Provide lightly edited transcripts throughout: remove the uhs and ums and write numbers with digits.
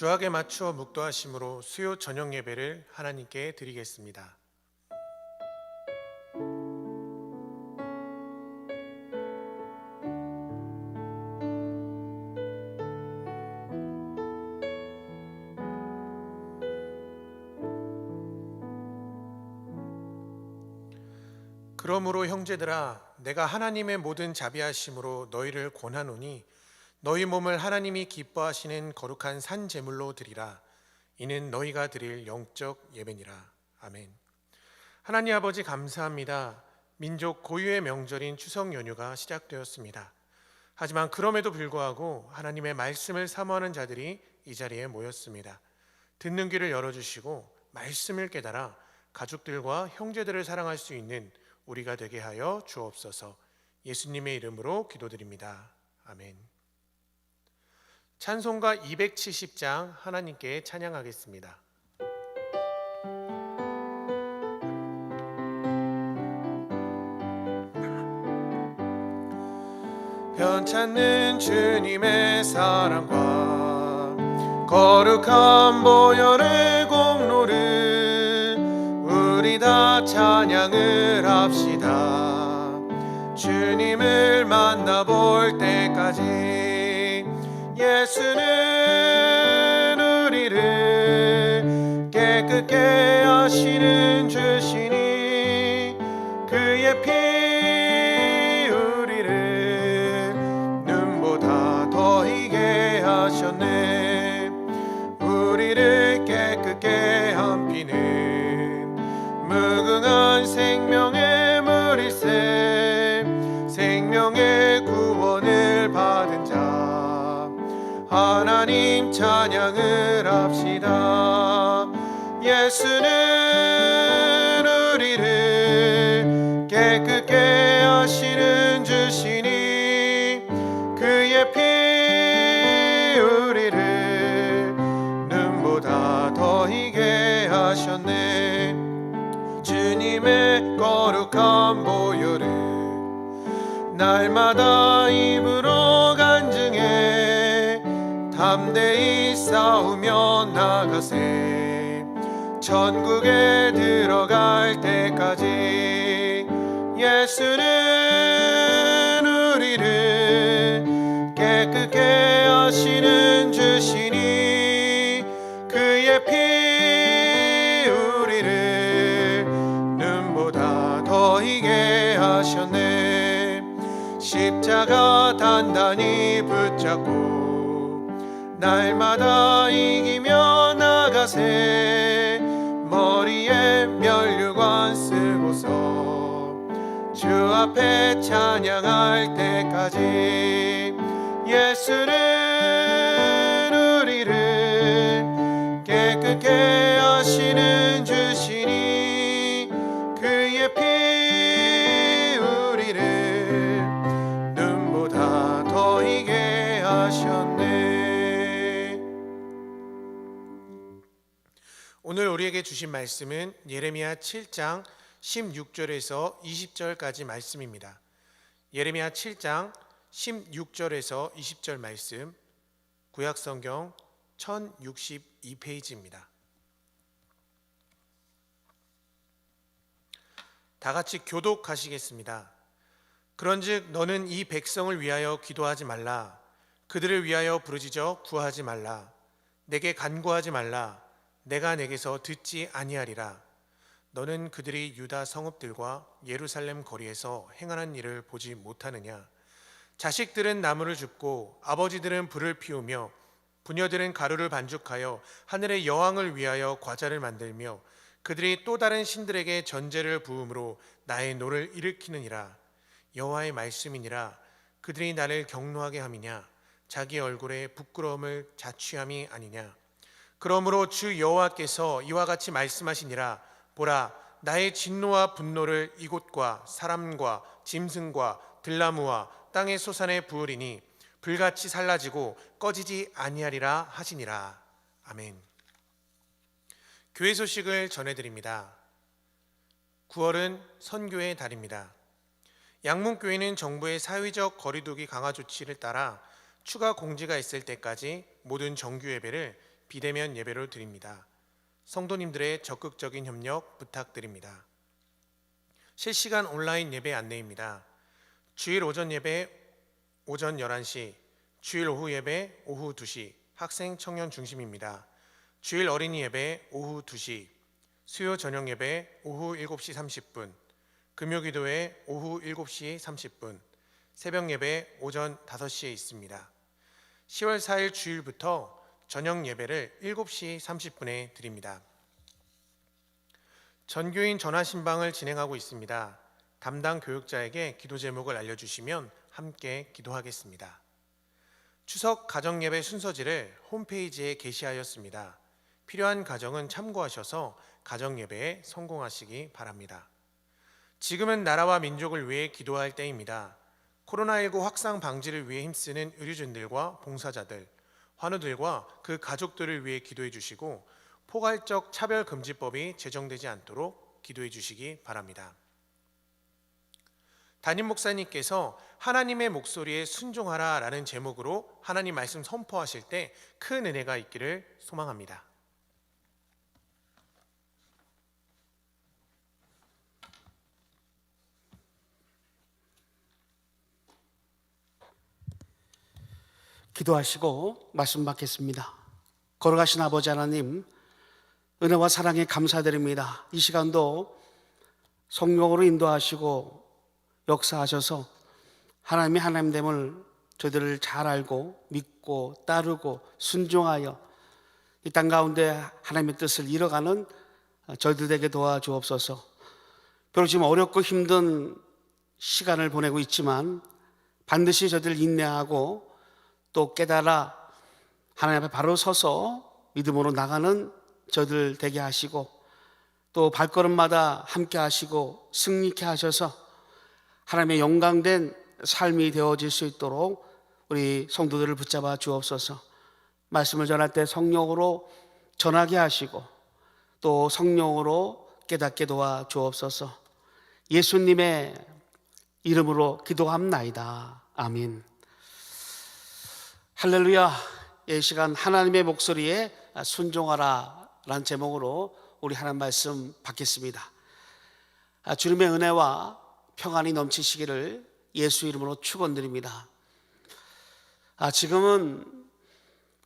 주악에 맞추어 묵도하심으로 수요 저녁 예배를 하나님께 드리겠습니다. 그러므로 형제들아, 내가 하나님의 모든 자비하심으로 너희를 권하노니 너희 몸을 하나님이 기뻐하시는 거룩한 산 제물로 드리라. 이는 너희가 드릴 영적 예배니라. 아멘. 하나님 아버지, 감사합니다. 민족 고유의 명절인 추석 연휴가 시작되었습니다. 하지만 그럼에도 불구하고 하나님의 말씀을 사모하는 자들이 이 자리에 모였습니다. 듣는 귀를 열어주시고 말씀을 깨달아 가족들과 형제들을 사랑할 수 있는 우리가 되게 하여 주옵소서. 예수님의 이름으로 기도드립니다. 아멘. 찬송가 270장 하나님께 찬양하겠습니다. 편찮는 주님의 사랑과 거룩한 보혈의 공로를 우리 다 찬양을 합시다. 주님을 만나볼 때까지 예수는 우리를 깨끗게 하시는 주시니 그의 피 우리를 눈보다 더 희게 하셨네. 우리를 깨끗게 한 피는 무궁한 생명의 물일세. 생명의 구원을 받은 자 하나님 찬양을 합시다. 예수는 우리를 깨끗게 하시는 주시니 그의 피 우리를 눈보다 더 희게 하셨네. 주님의 거룩한 보혈을 날마다 입으로 간증해 담대히 싸우며 나가세. 천국에 들어갈 때까지 예수는 우리를 깨끗게 하시는 주시니 그의 피 우리를 눈보다 더 희게 하셨네. 십자가 단단히 붙잡고 날마다 이기며 나가세. 머리에 면류관 쓰고서 주 앞에 찬양할 때까지 예수는 우리를 깨끗게 하시는 주시니 그의 피 우리를 눈보다 더 희게 하셨네. 오늘 우리에게 주신 말씀은 예레미야 7장 16절에서 20절까지 말씀입니다. 예레미야 7장 16절에서 20절 말씀, 구약성경 1062페이지입니다. 다 같이 교독하시겠습니다. 그런즉 너는 이 백성을 위하여 기도하지 말라. 그들을 위하여 부르짖어 구하지 말라. 내게 간구하지 말라. 내가 내게서 듣지 아니하리라. 너는 그들이 유다 성읍들과 예루살렘 거리에서 행하는 일을 보지 못하느냐? 자식들은 나무를 줍고 아버지들은 불을 피우며 부녀들은 가루를 반죽하여 하늘의 여왕을 위하여 과자를 만들며 그들이 또 다른 신들에게 전제를 부음으로 나의 노를 일으키느니라. 여호와의 말씀이니라. 그들이 나를 경노하게 함이냐? 자기 얼굴에 부끄러움을 자취함이 아니냐? 그러므로 주 여호와께서 이와 같이 말씀하시니라. 보라, 나의 진노와 분노를 이곳과 사람과 짐승과 들나무와 땅의 소산에 부으리니 불같이 살라지고 꺼지지 아니하리라 하시니라. 아멘. 교회 소식을 전해드립니다. 9월은 선교의 달입니다. 양문교회는 정부의 사회적 거리두기 강화 조치를 따라 추가 공지가 있을 때까지 모든 정규 예배를 비대면 예배로 드립니다. 성도님들의 적극적인 협력 부탁드립니다. 실시간 온라인 예배 안내입니다. 주일 오전 예배 오전 11시, 주일 오후 예배 오후 2시, 학생 청년 중심입니다. 주일 어린이 예배 오후 2시, 수요 저녁 예배 오후 7시 30분, 금요 기도회 오후 7시 30분, 새벽 예배 오전 5시에 있습니다. 10월 4일 주일부터 저녁 예배를 7시 30분에 드립니다. 전교인 전화신방을 진행하고 있습니다. 담당 교육자에게 기도 제목을 알려주시면 함께 기도하겠습니다. 추석 가정예배 순서지를 홈페이지에 게시하였습니다. 필요한 가정은 참고하셔서 가정예배에 성공하시기 바랍니다. 지금은 나라와 민족을 위해 기도할 때입니다. 코로나19 확산 방지를 위해 힘쓰는 의료진들과 봉사자들, 환우들과 그 가족들을 위해 기도해 주시고 포괄적 차별금지법이 제정되지 않도록 기도해 주시기 바랍니다. 담임 목사님께서 하나님의 목소리에 순종하라 라는 제목으로 하나님 말씀 선포하실 때 큰 은혜가 있기를 소망합니다. 기도하시고 말씀 받겠습니다. 걸어가신 아버지 하나님, 은혜와 사랑에 감사드립니다. 이 시간도 성령으로 인도하시고 역사하셔서 하나님의 하나님됨을 저희들을 잘 알고 믿고 따르고 순종하여 이 땅 가운데 하나님의 뜻을 이뤄가는 저희들에게 도와주옵소서. 비록 지금 어렵고 힘든 시간을 보내고 있지만 반드시 저희들 인내하고 또 깨달아 하나님 앞에 바로 서서 믿음으로 나가는 저희들 되게 하시고 또 발걸음마다 함께 하시고 승리케 하셔서 하나님의 영광된 삶이 되어질 수 있도록 우리 성도들을 붙잡아 주옵소서. 말씀을 전할 때 성령으로 전하게 하시고 또 성령으로 깨닫게 도와 주옵소서. 예수님의 이름으로 기도합나이다. 아멘. 할렐루야. 이 시간 하나님의 목소리에 순종하라 라는 제목으로 우리 하나님 말씀 받겠습니다. 주님의 은혜와 평안이 넘치시기를 예수 이름으로 축원드립니다. 지금은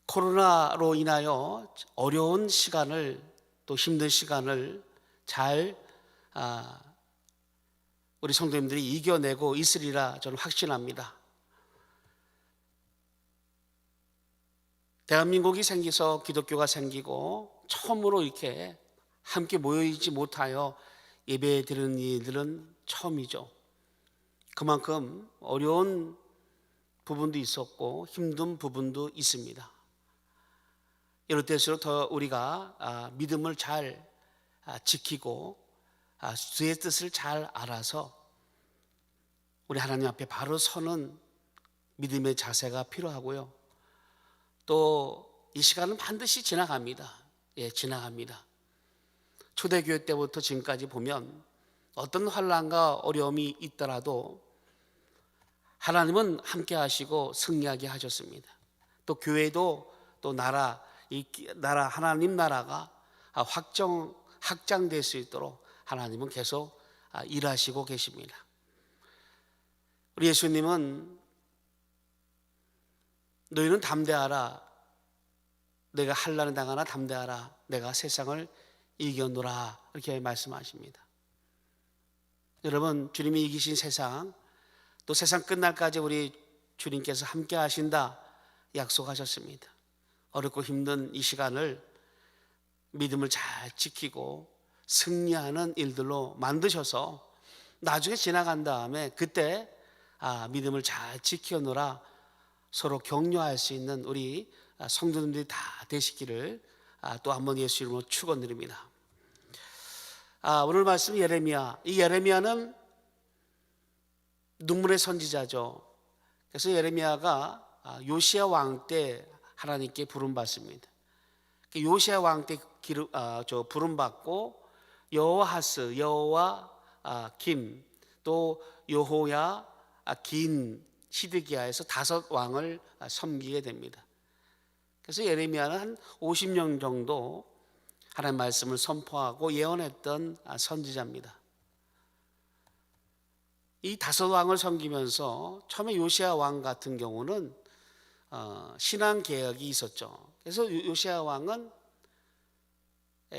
코로나로 인하여 어려운 시간을 또 힘든 시간을 잘 우리 성도님들이 이겨내고 있으리라 저는 확신합니다. 대한민국이 생겨서 기독교가 생기고 처음으로 이렇게 함께 모여있지 못하여 예배 드리는 이들은 처음이죠. 그만큼 어려운 부분도 있었고 힘든 부분도 있습니다. 이럴 때일수록 더 우리가 믿음을 잘 지키고 주의 뜻을 잘 알아서 우리 하나님 앞에 바로 서는 믿음의 자세가 필요하고요. 또 이 시간은 반드시 지나갑니다. 지나갑니다. 초대교회 때부터 지금까지 보면 어떤 환난과 어려움이 있더라도 하나님은 함께 하시고 승리하게 하셨습니다. 또 교회도 또 이 나라 하나님 나라가 확장될 수 있도록 하나님은 계속 일하시고 계십니다. 우리 예수님은 너희는 담대하라. 내가 환난을 당하나 담대하라. 내가 세상을 이겨노라. 이렇게 말씀하십니다. 여러분, 주님이 이기신 세상, 또 세상 끝날까지 우리 주님께서 함께 하신다 약속하셨습니다. 어렵고 힘든 이 시간을 믿음을 잘 지키고 승리하는 일들로 만드셔서 나중에 지나간 다음에 그때 믿음을 잘 지켜놓으라 서로 격려할 수 있는 우리 성도님들이 다 되시기를 또 한 번 예수 이름으로 축원드립니다. 오늘 말씀 예레미야. 이 예레미야는 눈물의 선지자죠. 그래서 예레미야가 요시야 왕 때 하나님께 부름받습니다. 요시야 왕 때 부름받고 여호아하스, 여호와 김, 또 여호야 긴 시드기야에서 5 왕을 섬기게 됩니다. 그래서 예레미야는 한 50년 정도 하나님의 말씀을 선포하고 예언했던 선지자입니다. 이 다섯 왕을 섬기면서 처음에 요시야 왕 같은 경우는 신앙 개혁이 있었죠. 그래서 요시야 왕은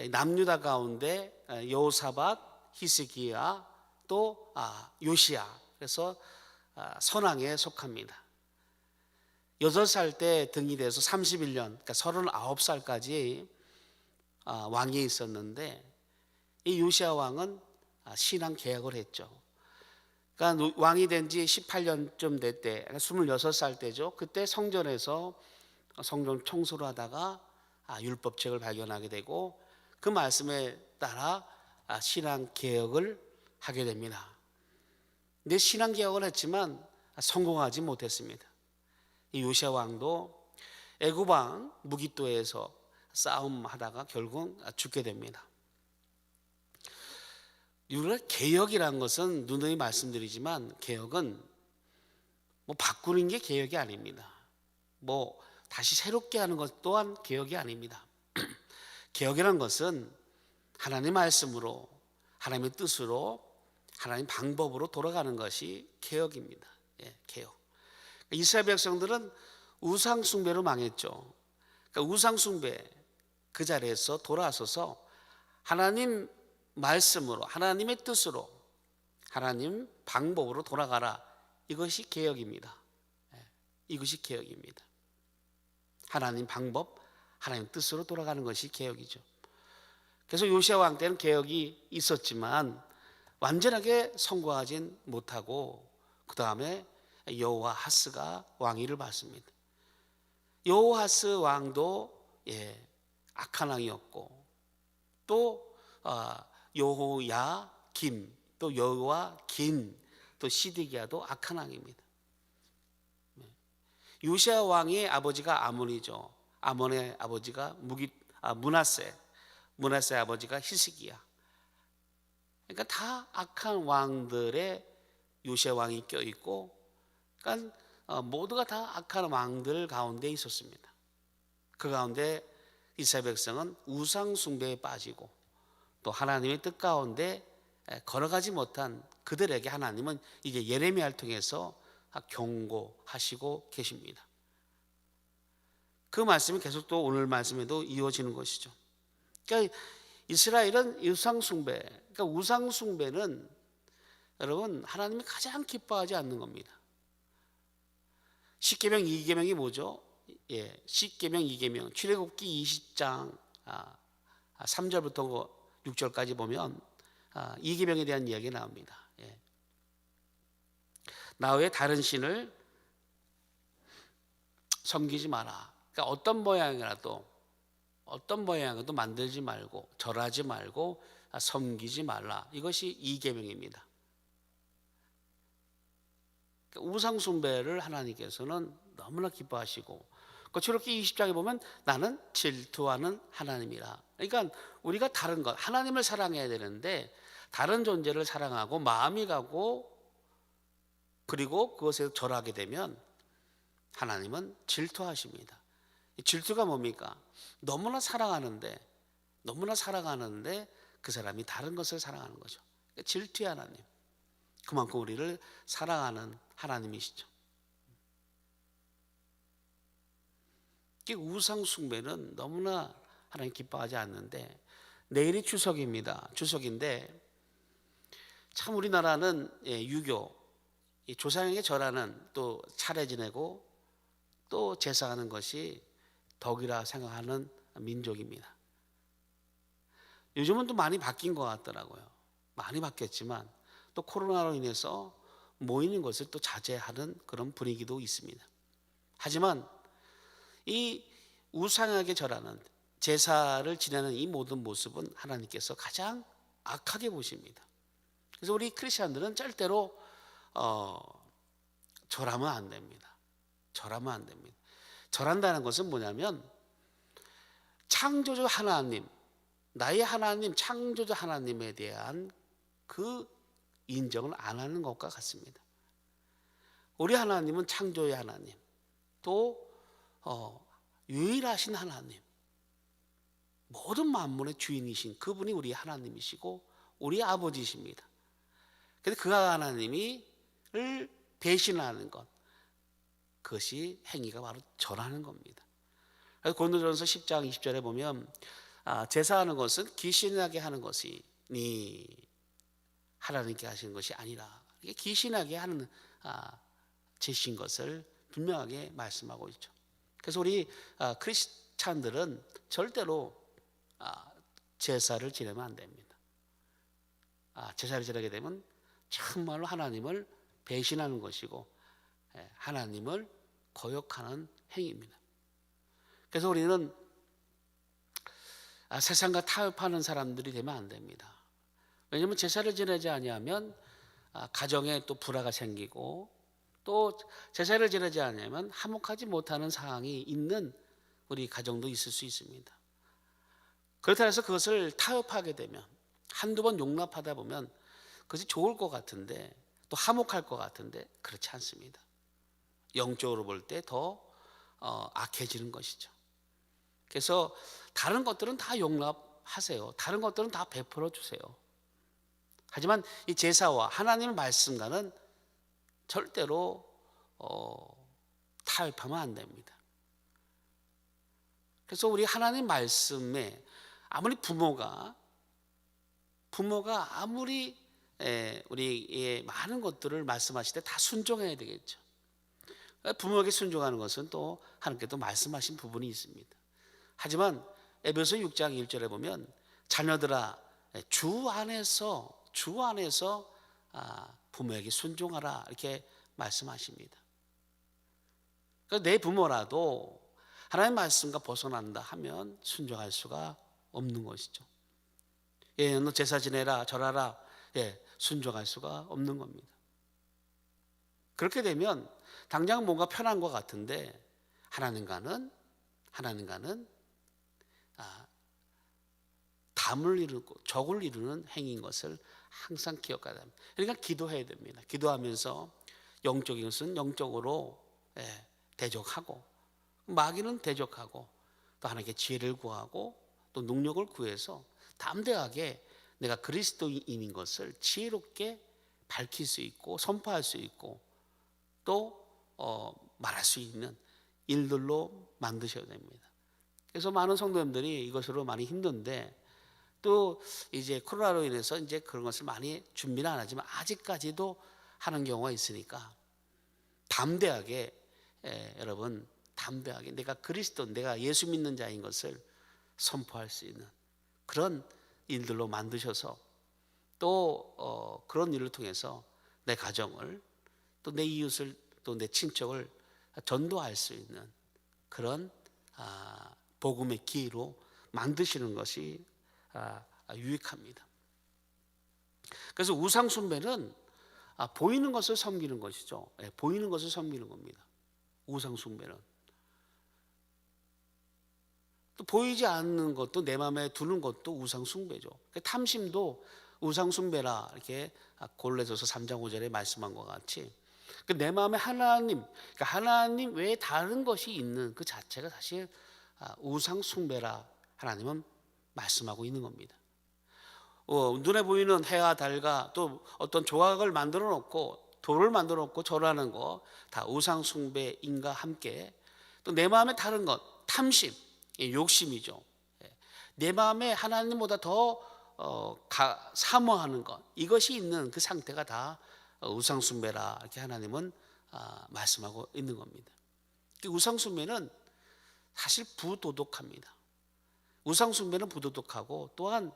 남유다 가운데 여호사밧, 히스기야, 또 요시야, 그래서 선왕에 속합니다. 8살 때 등이 돼서 31년, 그러니까 39살까지 왕이 있었는데, 이 요시야 왕은 신앙 개혁을 했죠. 그러니까 왕이 된 지 18년쯤 됐대, 26살 때죠. 그때 성전에서 성전 청소를 하다가 율법책을 발견하게 되고, 그 말씀에 따라 신앙 개혁을 하게 됩니다. 근데 신앙 개혁을 했지만 성공하지 못했습니다. 이 요시야 왕도 애굽 왕 무깃도에서 싸움하다가 결국 죽게 됩니다. 우리가 개혁이라는 것은 누누이 말씀드리지만, 개혁은 뭐 바꾸는 게 개혁이 아닙니다. 뭐 다시 새롭게 하는 것 또한 개혁이 아닙니다. 개혁이라는 것은 하나님 말씀으로, 하나님의 뜻으로, 하나님 방법으로 돌아가는 것이 개혁입니다. 개혁. 이스라엘 백성들은 우상 숭배로 망했죠. 그러니까 우상 숭배 그 자리에서 돌아서서 하나님 말씀으로, 하나님의 뜻으로, 하나님 방법으로 돌아가라. 이것이 개혁입니다. 이것이 개혁입니다. 하나님 방법, 하나님 뜻으로 돌아가는 것이 개혁이죠. 그래서 요시야 왕 때는 개혁이 있었지만 완전하게 성공하진 못하고, 그 다음에 여호아하스가 왕위를 받습니다. 여호아하스 왕도 악한 왕이었고, 또 여호야김, 또 여호와긴, 또 시드기야도 악한 왕입니다. 요시야 왕의 아버지가 아몬이죠. 아몬의 아버지가 므낫세 아버지가 히스기야. 그러니까 다 악한 왕들의 요시야 왕이 껴있고, 그러니까 모두가 다 악한 왕들 가운데 있었습니다. 그 가운데 이스라엘 백성은 우상 숭배에 빠지고, 또 하나님의 뜻 가운데 걸어가지 못한 그들에게 하나님은 이제 예레미야를 통해서 경고하시고 계십니다. 그 말씀이 계속 또 오늘 말씀에도 이어지는 것이죠. 그러니까 이스라엘은 우상 숭배, 그러니까 우상 숭배는 여러분 하나님이 가장 기뻐하지 않는 겁니다. 십계명 2계명이 뭐죠? 10계명 2계명 출애굽기 20장 3절부터 6절까지 보면 2계명에 대한 이야기 나옵니다. 나 외에 다른 신을 섬기지 마라. 그러니까 어떤 모양이라도 만들지 말고, 절하지 말고, 섬기지 말라. 이것이 2계명입니다. 그러니까 우상 숭배를 하나님께서는 너무나 기뻐하시고, 그 출애굽기 20장에 보면 나는 질투하는 하나님이라. 그러니까 우리가 다른 것, 하나님을 사랑해야 되는데 다른 존재를 사랑하고 마음이 가고, 그리고 그것에 절하게 되면 하나님은 질투하십니다. 질투가 뭡니까? 너무나 사랑하는데 그 사람이 다른 것을 사랑하는 거죠. 질투의 하나님. 그만큼 우리를 사랑하는 하나님이시죠. 우상 숭배는 너무나 하나님 기뻐하지 않는데, 내일이 추석입니다. 추석인데 참 우리나라는 유교, 조상에게 절하는, 또 차례 지내고 또 제사하는 것이 덕이라 생각하는 민족입니다. 요즘은 또 많이 바뀐 것 같더라고요. 많이 바뀌었지만 또 코로나로 인해서 모이는 것을 또 자제하는 그런 분위기도 있습니다. 하지만 이 우상에게 절하는, 제사를 지내는 이 모든 모습은 하나님께서 가장 악하게 보십니다. 그래서 우리 크리스천들은 절대로 절하면 안 됩니다. 절하면 안 됩니다. 절한다는 것은 뭐냐면 창조주 하나님, 나의 하나님, 창조주 하나님에 대한 그 인정을 안 하는 것과 같습니다. 우리 하나님은 창조의 하나님, 또 유일하신 하나님, 모든 만물의 주인이신 그분이 우리 하나님이시고 우리 아버지십니다. 그런데 그 하나님을 배신하는 것, 그것이 행위가 바로 절하는 겁니다. 그래서 고린도전서 10장 20절에 보면 제사하는 것은 기신하게 하는 것이니 하나님께 하시는 것이 아니라, 이게 기신하게 하는 제신 것을 분명하게 말씀하고 있죠. 그래서 우리 크리스찬들은 절대로 제사를 지내면 안 됩니다. 제사를 지내게 되면 정말로 하나님을 배신하는 것이고 하나님을 거역하는 행위입니다. 그래서 우리는 세상과 타협하는 사람들이 되면 안 됩니다. 왜냐하면 제사를 지내지 아니하면 가정에 또 불화가 생기고, 또 제사를 지내지 않으면 화목하지 못하는 상황이 있는 우리 가정도 있을 수 있습니다. 그렇다 해서 그것을 타협하게 되면, 한두 번 용납하다 보면 그것이 좋을 것 같은데, 또 화목할 것 같은데 그렇지 않습니다. 영적으로 볼 때 더 악해지는 것이죠. 그래서 다른 것들은 다 용납하세요. 다른 것들은 다 베풀어 주세요. 하지만 이 제사와 하나님의 말씀과는 절대로 타협하면 안 됩니다. 그래서 우리 하나님 말씀에 아무리 부모가 아무리 우리의 많은 것들을 말씀하실 때 다 순종해야 되겠죠. 부모에게 순종하는 것은 또 하나님께도 말씀하신 부분이 있습니다. 하지만 에베소 6장 1절에 보면 자녀들아 주 안에서 부모에게 순종하라 이렇게 말씀하십니다. 그러니까 내 부모라도 하나님의 말씀과 벗어난다 하면 순종할 수가 없는 것이죠. 너 제사 지내라 절하라 순종할 수가 없는 겁니다. 그렇게 되면 당장 뭔가 편한 것 같은데 하나님과는 담을 이루고 적을 이루는 행위인 것을 항상 기억해야 됩니다. 그러니까 기도해야 됩니다. 기도하면서 영적인 것은 영적으로 대적하고, 마귀는 대적하고, 또 하나님께 지혜를 구하고 또 능력을 구해서 담대하게 내가 그리스도인인 것을 지혜롭게 밝힐 수 있고 선포할 수 있고 또 말할 수 있는 일들로 만드셔야 됩니다. 그래서 많은 성도님들이 이것으로 많이 힘든데, 또 이제 코로나로 인해서 이제 그런 것을 많이 준비는 안 하지만 아직까지도 하는 경우가 있으니까 담대하게 여러분 담대하게 내가 그리스도, 내가 예수 믿는 자인 것을 선포할 수 있는 그런 일들로 만드셔서 또 그런 일을 통해서 내 가정을, 또 내 이웃을, 또 내 친척을 전도할 수 있는 그런 복음의 기회로 만드시는 것이 유익합니다. 그래서 우상 숭배는 보이는 것을 섬기는 것이죠. 보이는 것을 섬기는 겁니다. 우상 숭배는 또 보이지 않는 것도 내 마음에 두는 것도 우상 숭배죠. 탐심도 우상 숭배라 이렇게 골로새서 3장 5절에 말씀한 것 같이 내 마음에 하나님, 그러니까 하나님 외에 다른 것이 있는 그 자체가 사실 우상 숭배라 하나님은 말씀하고 있는 겁니다. 눈에 보이는 해와 달과 또 어떤 조각을 만들어 놓고 돌을 만들어 놓고 절하는 거 다 우상 숭배인과 함께 또 내 마음에 다른 것, 탐심, 욕심이죠. 내 마음에 하나님보다 더 사모하는 것, 이것이 있는 그 상태가 다 우상 숭배라 이렇게 하나님은 말씀하고 있는 겁니다. 우상 숭배는 사실 부도덕합니다. 우상 숭배는 부도덕하고, 또한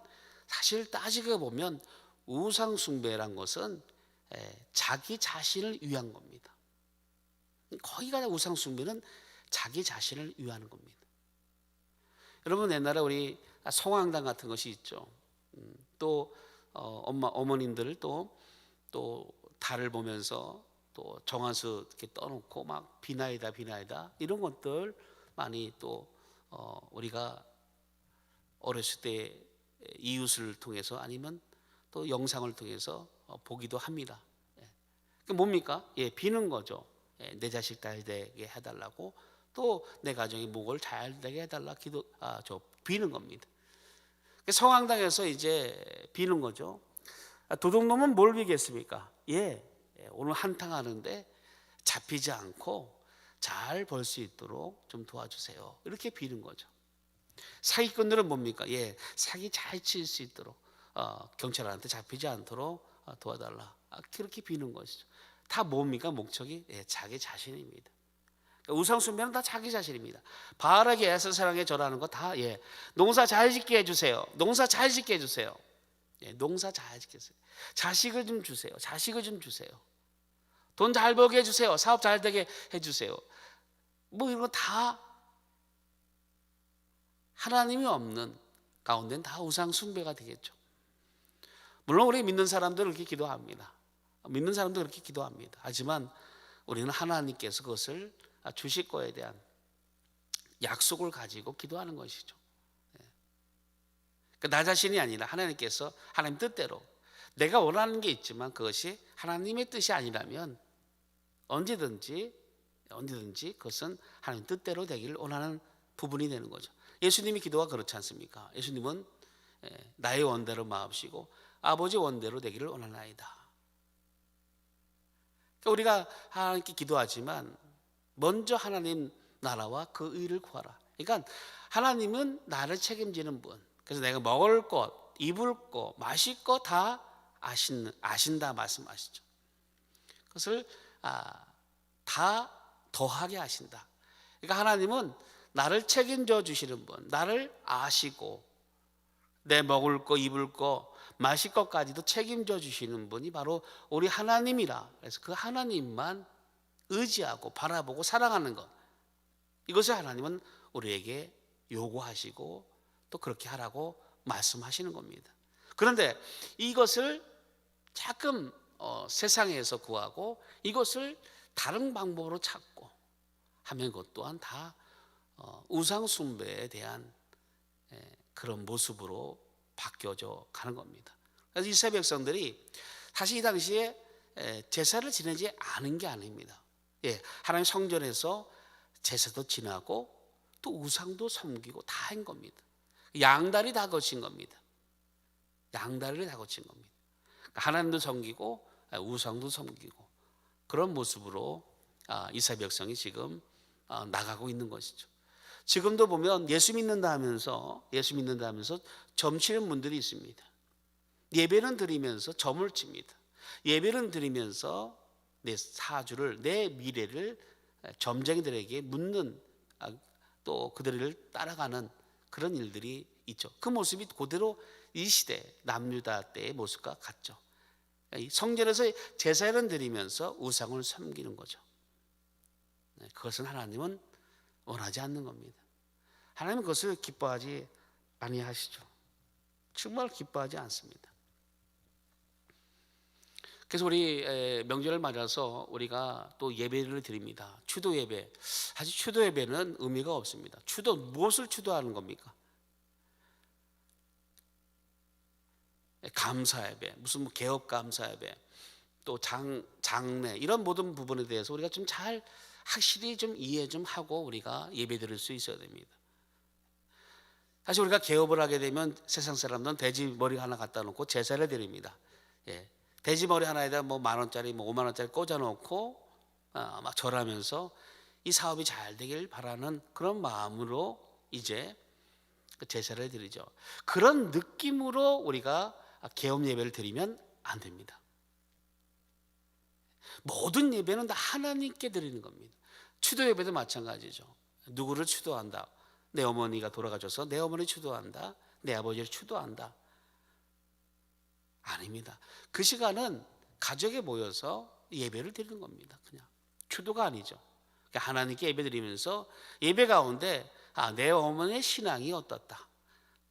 사실 따지고 보면 우상 숭배란 것은 자기 자신을 위한 겁니다. 거기가 우상 숭배는 자기 자신을 위하는 겁니다. 여러분 옛날에 우리 성황당 같은 것이 있죠. 또 어머님들 또 달을 보면서 또 정화수 이렇게 떠놓고 막 비나이다 이런 것들 많이 또 우리가 어렸을 때 이웃을 통해서 아니면 또 영상을 통해서 보기도 합니다. 뭡니까? 비는 거죠. 내 자식 잘 되게 해달라고 또 내 가정이 목을 잘 되게 해달라 비는 겁니다. 성황당에서 이제 비는 거죠. 도둑놈은 뭘 비겠습니까? 오늘 한탕 하는데 잡히지 않고 잘 벌 수 있도록 좀 도와주세요. 이렇게 비는 거죠. 사기꾼들은 뭡니까? 사기 잘 칠 수 있도록 경찰한테 잡히지 않도록 도와달라. 그렇게 비는 것이죠. 다 뭡니까? 목적이 자기 자신입니다. 우상 숭배는 다 자기 자신입니다. 바알에게 애써 사랑에 절하는 거 다 농사 잘 짓게 해주세요. 농사 잘 짓게 해주세요. 농사 잘 짓게 해주세요. 자식을 좀 주세요. 자식을 좀 주세요. 돈 잘 벌게 해주세요. 사업 잘 되게 해주세요. 뭐 이런 거 다 하나님이 없는 가운데는 다 우상 숭배가 되겠죠. 물론 우리 믿는 사람들은 그렇게 기도합니다. 믿는 사람도 그렇게 기도합니다. 하지만 우리는 하나님께서 그것을 주실 거에 대한 약속을 가지고 기도하는 것이죠. 나 자신이 아니라 하나님께서 하나님 뜻대로 내가 원하는 게 있지만 그것이 하나님의 뜻이 아니라면 언제든지 그것은 하나님 뜻대로 되기를 원하는 부분이 되는 거죠. 예수님이 기도가 그렇지 않습니까? 예수님은 나의 원대로 마옵시고 아버지 원대로 되기를 원하나이다. 그러니까 우리가 하나님께 기도하지만 먼저 하나님 나라와 그 의를 구하라. 그러니까 하나님은 나를 책임지는 분. 그래서 내가 먹을 것, 입을 것, 마실 것 다 아신다 말씀하시죠. 그것을 다 더하게 하신다. 그러니까 하나님은 나를 책임져 주시는 분, 나를 아시고 내 먹을 거, 입을 거, 마실 것까지도 책임져 주시는 분이 바로 우리 하나님이라. 그래서 그 하나님만 의지하고 바라보고 사랑하는 것, 이것을 하나님은 우리에게 요구하시고 또 그렇게 하라고 말씀하시는 겁니다. 그런데 이것을 자꾸 세상에서 구하고 이것을 다른 방법으로 찾고 하면 그것 또한 다 우상 숭배에 대한 그런 모습으로 바뀌어져 가는 겁니다. 그래서 이스라엘 백성들이 사실 이 당시에 제사를 지내지 않은 게 아닙니다. 하나님 성전에서 제사도 지나고 또 우상도 섬기고 다 한 겁니다. 양다리 다 거친 겁니다. 양다리를 다 거친 겁니다. 하나님도 섬기고 우상도 섬기고 그런 모습으로 이스라엘 백성이 지금 나가고 있는 것이죠. 지금도 보면 예수 믿는다 하면서 점치는 분들이 있습니다. 예배는 드리면서 점을 칩니다. 예배는 드리면서 내 사주를, 내 미래를 점쟁이들에게 묻는, 또 그들을 따라가는 그런 일들이 있죠. 그 모습이 그대로 이 시대 남유다 때의 모습과 같죠. 성전에서 제사를 드리면서 우상을 섬기는 거죠. 그것은 하나님은 원하지 않는 겁니다. 하나님은 그것을 기뻐하지 아니하시죠. 정말 기뻐하지 않습니다. 그래서 우리 명절을 맞아서 우리가 또 예배를 드립니다. 추도 예배. 사실 추도 예배는 의미가 없습니다. 무엇을 추도하는 겁니까? 감사 예배, 무슨 개업 감사 예배, 또 장례 이런 모든 부분에 대해서 우리가 좀 잘 확실히 좀 이해 좀 하고 우리가 예배 드릴 수 있어야 됩니다. 사실 우리가 개업을 하게 되면 세상 사람들은 돼지 머리 하나 갖다 놓고 제사를 드립니다. 돼지 머리 하나에다 뭐 10,000원짜리, 뭐 50,000원짜리 꽂아놓고 막 절하면서 이 사업이 잘 되길 바라는 그런 마음으로 이제 제사를 드리죠. 그런 느낌으로 우리가 개업 예배를 드리면 안 됩니다. 모든 예배는 다 하나님께 드리는 겁니다. 추도 예배도 마찬가지죠. 누구를 추도한다? 내 어머니가 돌아가셔서 내 어머니 추도한다. 내 아버지를 추도한다. 아닙니다. 그 시간은 가족에 모여서 예배를 드리는 겁니다. 그냥 추도가 아니죠. 그러니까 하나님께 예배 드리면서 예배 가운데 내 어머니의 신앙이 어떻다.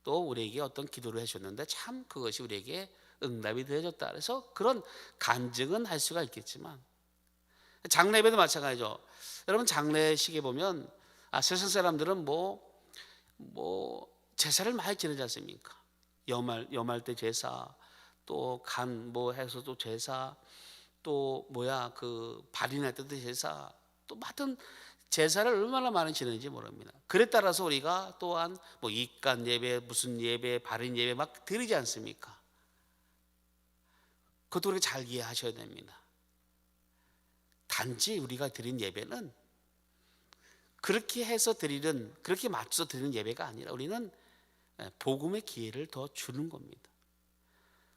또 우리에게 어떤 기도를 해줬는데 참 그것이 우리에게 응답이 되어졌다. 그래서 그런 간증은 할 수가 있겠지만 장례 예배도 마찬가지죠. 여러분 장례식에 보면 세상 사람들은 뭐 제사를 많이 지내지 않습니까? 염할 때 제사, 또 간 뭐 해서 또 제사, 또 그 발인할 때도 제사, 또 하여튼 제사를 얼마나 많이 지내는지 모릅니다. 그에 따라서 우리가 또한 뭐 입간 예배, 무슨 예배, 발인 예배 막 드리지 않습니까? 그것도 우리가 잘 이해하셔야 됩니다. 단지 우리가 드린 예배는 그렇게 해서 드리는, 그렇게 맞춰서 드리는 예배가 아니라 우리는 복음의 기회를 더 주는 겁니다.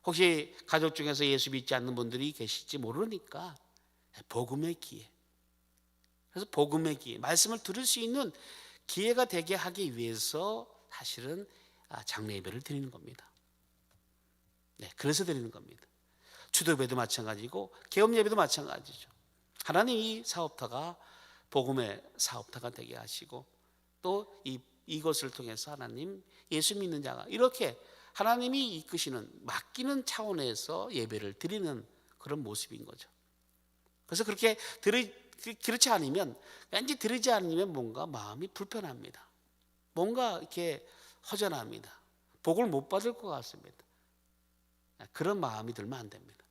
혹시 가족 중에서 예수 믿지 않는 분들이 계실지 모르니까 복음의 기회, 그래서 복음의 기회, 말씀을 들을 수 있는 기회가 되게 하기 위해서 사실은 장례 예배를 드리는 겁니다. 네, 그래서 드리는 겁니다. 추도예배도 마찬가지고 개업 예배도 마찬가지죠. 하나님 이 사업터가 복음의 사업터가 되게 하시고 또 이것을 통해서 하나님 예수 믿는 자가 이렇게 하나님이 이끄시는 맡기는 차원에서 예배를 드리는 그런 모습인 거죠. 그래서 그렇지 않으면 왠지 드리지 않으면 뭔가 마음이 불편합니다. 뭔가 이렇게 허전합니다. 복을 못 받을 것 같습니다. 그런 마음이 들면 안 됩니다.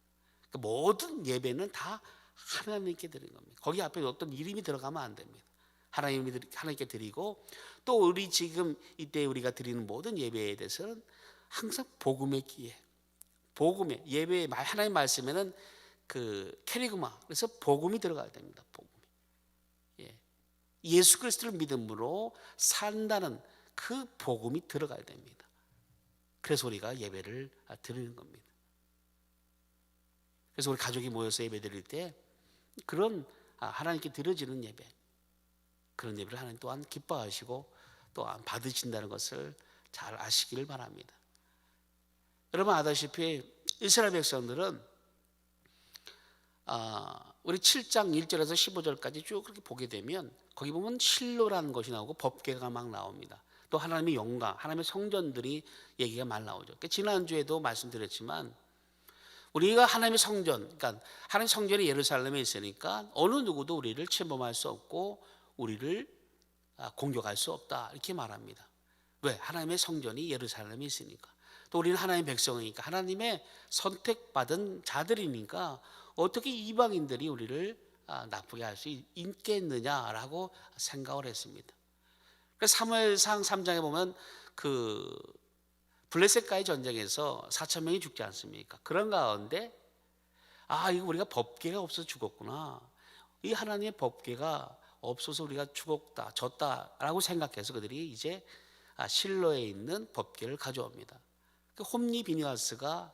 모든 예배는 다 하나님께 드리는 겁니다. 거기 앞에 어떤 이름이 들어가면 안 됩니다. 하나님께 드리고 또 우리 지금 이때 우리가 드리는 모든 예배에 대해서는 항상 복음의 기회, 복음의 예배의 하나님 말씀에는 그 캐리그마, 그래서 복음이 들어가야 됩니다. 복음이. 예수 그리스도를 믿음으로 산다는 그 복음이 들어가야 됩니다. 그래서 우리가 예배를 드리는 겁니다. 그래서 우리 가족이 모여서 예배 드릴 때 그런 하나님께 드려지는 예배, 그런 예배를 하나님 또한 기뻐하시고 또한 받으신다는 것을 잘 아시기를 바랍니다. 여러분 아다시피 이스라엘 백성들은 우리 7장 1절에서 15절까지 쭉 그렇게 보게 되면 거기 보면 실로라는 것이 나오고 법궤가 막 나옵니다. 또 하나님의 영광, 하나님의 성전들이 얘기가 많이 나오죠. 지난주에도 말씀드렸지만 우리가 하나님의 성전, 그러니까 하나님의 성전이 예루살렘에 있으니까 어느 누구도 우리를 침범할 수 없고 우리를 공격할 수 없다 이렇게 말합니다. 왜? 하나님의 성전이 예루살렘에 있으니까. 또 우리는 하나님의 백성이니까 하나님의 선택받은 자들이니까 어떻게 이방인들이 우리를 나쁘게 할 수 있겠느냐라고 생각을 했습니다. 그래서 사무엘상 3장에 보면 그 블레셋과의 전쟁에서 4,000명이 죽지 않습니까? 그런 가운데 이거 우리가 법궤가 없어서 죽었구나. 이 하나님의 법궤가 없어서 우리가 죽었다, 졌다라고 생각해서 그들이 이제 실로에 있는 법궤를 가져옵니다. 홈리 비니아스가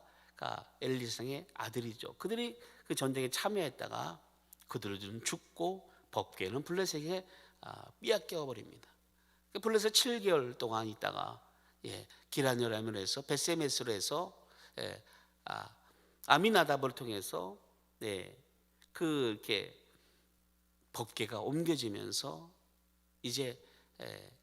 엘리상의 아들이죠. 그들이 그 전쟁에 참여했다가 그들은 죽고 법궤는 블레셋에게 빼앗겨 버립니다. 블레셋 7개월 동안 있다가 기란요람에서 베세메스로 해서 아미나답을 통해서 그렇게 법궤가 옮겨지면서 이제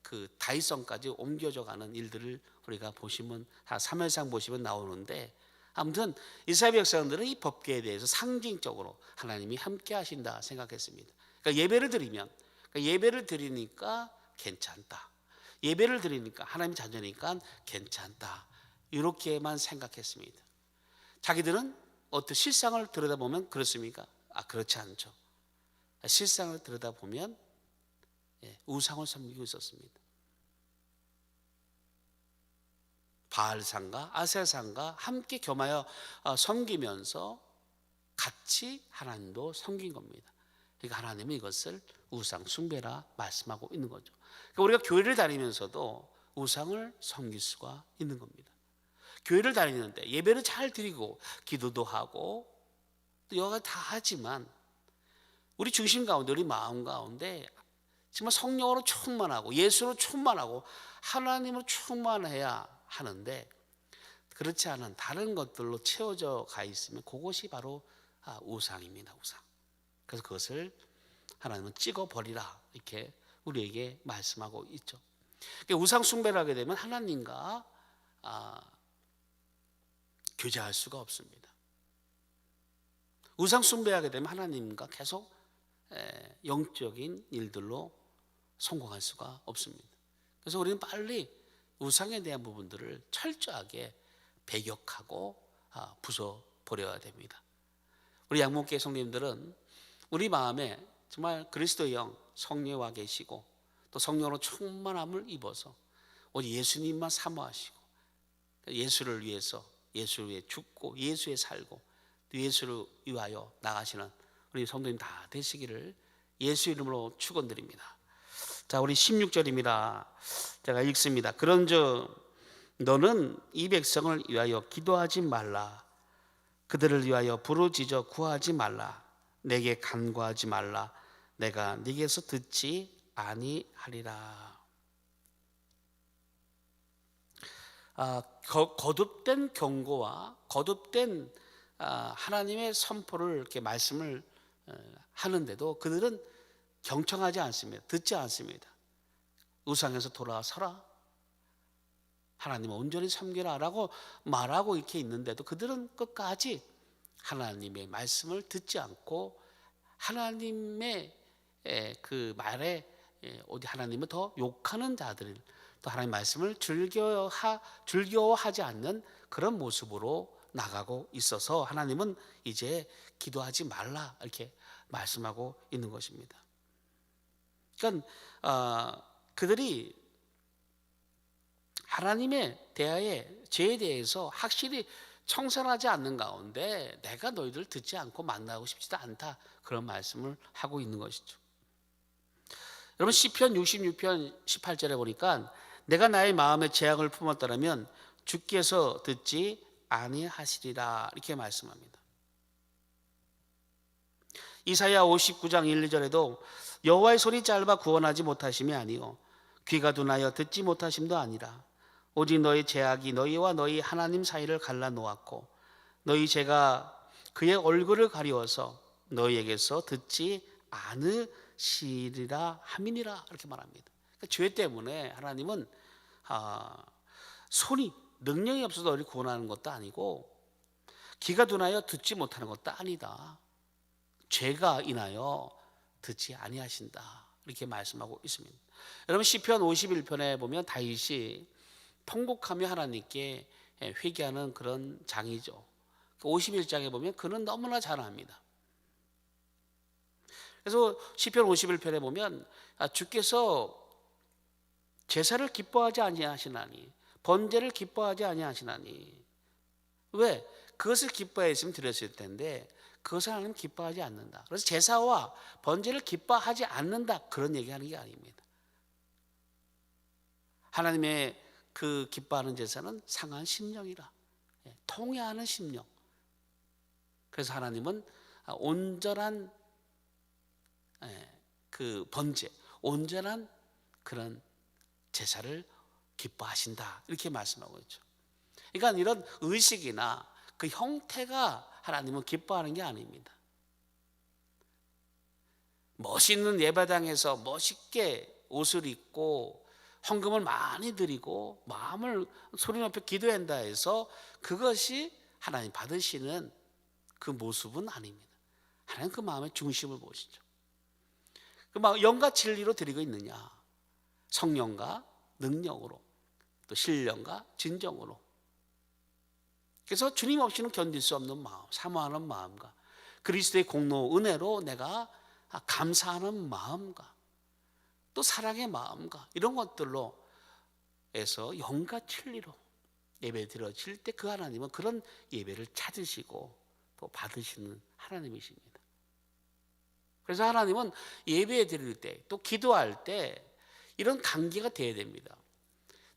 그 다윗성까지 옮겨져 가는 일들을 우리가 보시면 사무엘상 보시면 나오는데 아무튼 이스라엘 백성들은 이 법궤에 대해서 상징적으로 하나님이 함께 하신다 생각했습니다. 그러니까 예배를 드리면 예배를 드리니까 괜찮다. 예배를 드리니까 하나님 자녀니까 괜찮다. 이렇게만 생각했습니다. 자기들은 어떤 실상을 들여다보면 그렇습니까? 그렇지 않죠. 실상을 들여다보면 우상을 섬기고 있었습니다. 바알상과 아세상과 함께 겸하여 섬기면서 같이 하나님도 섬긴 겁니다. 그러니까 하나님은 이것을 우상 숭배라 말씀하고 있는 거죠. 그러니까 우리가 교회를 다니면서도 우상을 섬길 수가 있는 겁니다. 교회를 다니는데 예배를 잘 드리고 기도도 하고 또 여러 가지 다 하지만 우리 중심 가운데 우리 마음 가운데 정말 성령으로 충만하고 예수로 충만하고 하나님으로 충만해야 하는데 그렇지 않은 다른 것들로 채워져 가 있으면 그것이 바로 우상입니다. 우상. 그래서 그것을 하나님은 찍어버리라 이렇게 우리에게 말씀하고 있죠. 우상 숭배를 하게 되면 하나님과 교제할 수가 없습니다. 우상 숭배하게 되면 하나님과 계속 영적인 일들로 성공할 수가 없습니다. 그래서 우리는 빨리 우상에 대한 부분들을 철저하게 배격하고 부숴버려야 됩니다. 우리 양목교회 성도님들은 우리 마음에 정말 그리스도의 영 성령에 와 계시고 또 성령으로 충만함을 입어서 오직 예수님만 사모하시고 예수를 위해서 예수를 위해 죽고 예수에 살고 또 예수를 위하여 나가시는 우리 성도님 다 되시기를 예수 이름으로 축원드립니다. 자, 우리 16절입니다. 제가 읽습니다. 그런즉 너는 이 백성을 위하여 기도하지 말라. 그들을 위하여 부르짖어 구하지 말라. 내게 간구하지 말라. 내가 네게서 듣지 아니하리라. 거듭된 경고와 거듭된 하나님의 선포를 이렇게 말씀을 하는데도 그들은 경청하지 않습니다. 듣지 않습니다. 우상에서 돌아서라. 하나님을 온전히 섬기라 라고 말하고 이렇게 있는데도 그들은 끝까지 하나님의 말씀을 듣지 않고 하나님의 그 말에 어디 하나님을 더 욕하는 자들, 또 하나님의 말씀을 즐겨워하지 않는 그런 모습으로 나가고 있어서 하나님은 이제 기도하지 말라 이렇게 말씀하고 있는 것입니다. 그러니까 그들이 하나님의 대하에 죄에 대해서 확실히 청산하지 않는 가운데 내가 너희들 듣지 않고 만나고 싶지도 않다 그런 말씀을 하고 있는 것이죠. 여러분 시편 66편 18절에 보니까 내가 나의 마음에 재앙을 품었더라면 주께서 듣지 아니하시리라 이렇게 말씀합니다. 이사야 59장 1, 2절에도 여호와의 손이 짧아 구원하지 못하심이 아니요 귀가 둔하여 듣지 못하심도 아니라 오직 너희 죄악이 너희와 너희 하나님 사이를 갈라 놓았고 너희 죄가 그의 얼굴을 가리워서 너희에게서 듣지 않으시리라 함이니라 이렇게 말합니다. 그러니까 죄 때문에 하나님은 손이 능력이 없어서 너희를 구원하는 것도 아니고 귀가 둔하여 듣지 못하는 것도 아니다. 죄가 인하여 듣지 아니하신다 이렇게 말씀하고 있습니다. 여러분 시편 51편에 보면 다윗이 통곡하며 하나님께 회개하는 그런 장이죠. 51장에 보면 그는 너무나 잘합니다. 그래서 시편 51편에 보면 주께서 제사를 기뻐하지 아니하시나니 번제를 기뻐하지 아니하시나니 왜? 그것을 기뻐했으면 드렸을 텐데 그것을 하나님 기뻐하지 않는다. 그래서 제사와 번제를 기뻐하지 않는다 그런 얘기하는 게 아닙니다. 하나님의 그 기뻐하는 제사는 상한 심령이라 통회하는 심령. 그래서 하나님은 온전한 그 번제, 온전한 그런 제사를 기뻐하신다 이렇게 말씀하고 있죠. 그러니까 이런 의식이나 그 형태가 하나님은 기뻐하는 게 아닙니다. 멋있는 예배당에서 멋있게 옷을 입고 헌금을 많이 드리고 마음을 소리 높여 기도한다 해서 그것이 하나님 받으시는 그 모습은 아닙니다. 하나님 그 마음의 중심을 보시죠. 그 막 영과 진리로 드리고 있느냐? 성령과 능력으로 또 신령과 진정으로. 그래서 주님 없이는 견딜 수 없는 마음, 사모하는 마음과 그리스도의 공로 은혜로 내가 감사하는 마음과 또 사랑의 마음과 이런 것들로 해서 영과 진리로 예배 드려질 때 그 하나님은 그런 예배를 찾으시고 또 받으시는 하나님이십니다. 그래서 하나님은 예배 드릴 때 또 기도할 때 이런 관계가 돼야 됩니다.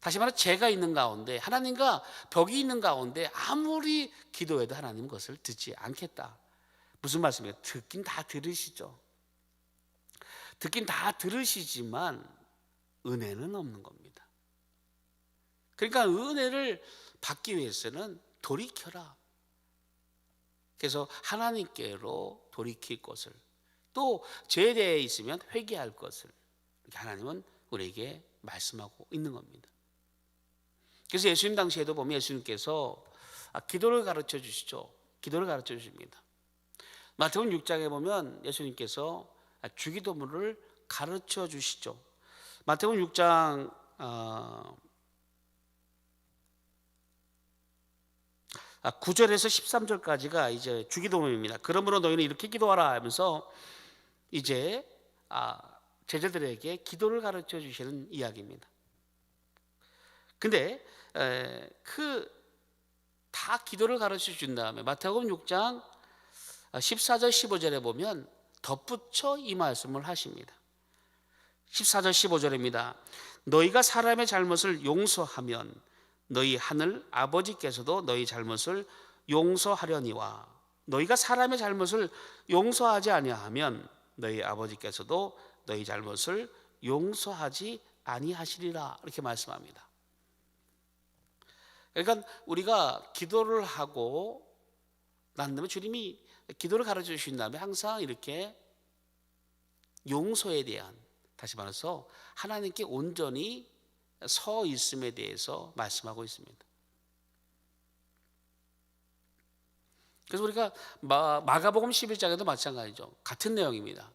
다시 말해 죄가 있는 가운데 하나님과 벽이 있는 가운데 아무리 기도해도 하나님은 그것을 듣지 않겠다. 무슨 말씀이에요? 듣긴 다 들으시죠. 듣긴 다 들으시지만 은혜는 없는 겁니다. 그러니까 은혜를 받기 위해서는 돌이켜라. 그래서 하나님께로 돌이킬 것을 또 죄에 대해 있으면 회개할 것을 이렇게 하나님은 우리에게 말씀하고 있는 겁니다. 그래서 예수님 당시에도 보면 예수님께서 기도를 가르쳐 주시죠. 기도를 가르쳐 주십니다. 마태복음 6장에 보면 예수님께서 주기도문을 가르쳐 주시죠. 마태복음 6장 9절에서 13절까지가 이제 주기도문입니다. 그러므로 너희는 이렇게 기도하라 하면서 이제 제자들에게 기도를 가르쳐 주시는 이야기입니다. 근데 다 기도를 가르쳐 준 다음에 마태복음 6장 14절 15절에 보면 덧붙여 이 말씀을 하십니다. 14절 15절입니다. 너희가 사람의 잘못을 용서하면 너희 하늘 아버지께서도 너희 잘못을 용서하려니와 너희가 사람의 잘못을 용서하지 아니하면 너희 아버지께서도 너희 잘못을 용서하지 아니하시리라, 이렇게 말씀합니다. 그러니까 우리가 기도를 하고 난 다음에 주님이 기도를 가르쳐 주신 다음에 항상 이렇게 용서에 대한, 다시 말해서 하나님께 온전히 서 있음에 대해서 말씀하고 있습니다. 그래서 우리가 마가복음 11장에도 마찬가지죠. 같은 내용입니다.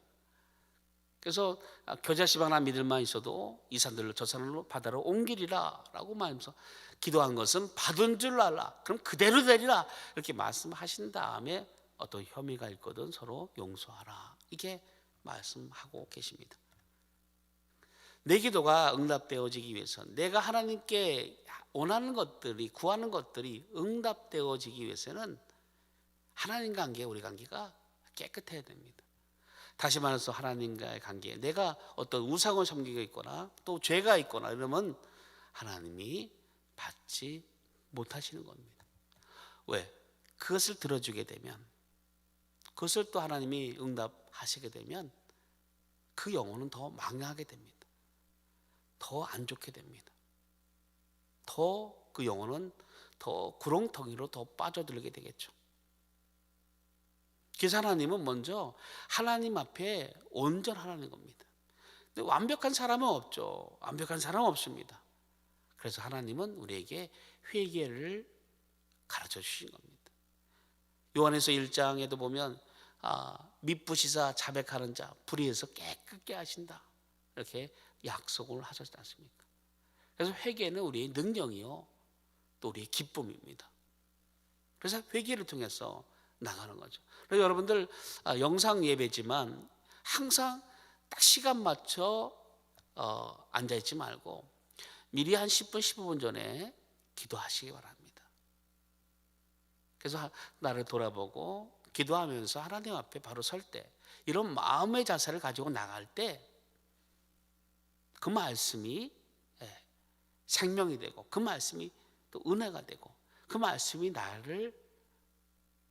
그래서 겨자씨방나 믿을만 있어도 이 산들로 저 산으로 바다로 옮기리라 라고 말하면서 기도한 것은 받은 줄 알라, 그럼 그대로 되리라, 이렇게 말씀하신 다음에 어떤 혐의가 있거든 서로 용서하라, 이게 말씀하고 계십니다. 내 기도가 응답되어지기 위해서, 내가 하나님께 원하는 것들이, 구하는 것들이 응답되어지기 위해서는 하나님 관계, 우리 관계가 깨끗해야 됩니다. 다시 말해서 하나님과의 관계, 내가 어떤 우상을 섬기고 있거나 또 죄가 있거나 이러면 하나님이 받지 못하시는 겁니다. 왜? 그것을 들어주게 되면, 그것을 또 하나님이 응답하시게 되면 그 영혼은 더 망하게 됩니다. 더 안 좋게 됩니다. 더 그 영혼은 더 구렁텅이로 더 빠져들게 되겠죠. 그래서 하나님은 먼저 하나님 앞에 온전하라는 겁니다. 근데 완벽한 사람은 없죠. 완벽한 사람은 없습니다. 그래서 하나님은 우리에게 회개를 가르쳐 주신 겁니다. 요한에서 1장에도 보면 미쁘시사 자백하는 자 불의에서 깨끗게 하신다, 이렇게 약속을 하셨지 않습니까? 그래서 회개는 우리의 능력이요 또 우리의 기쁨입니다. 그래서 회개를 통해서 나가는 거죠. 그래서 여러분들 영상 예배지만 항상 딱 시간 맞춰 앉아있지 말고 미리 한 10분 15분 전에 기도하시기 바랍니다. 그래서 나를 돌아보고 기도하면서 하나님 앞에 바로 설 때, 이런 마음의 자세를 가지고 나갈 때 그 말씀이 생명이 되고, 그 말씀이 또 은혜가 되고, 그 말씀이 나를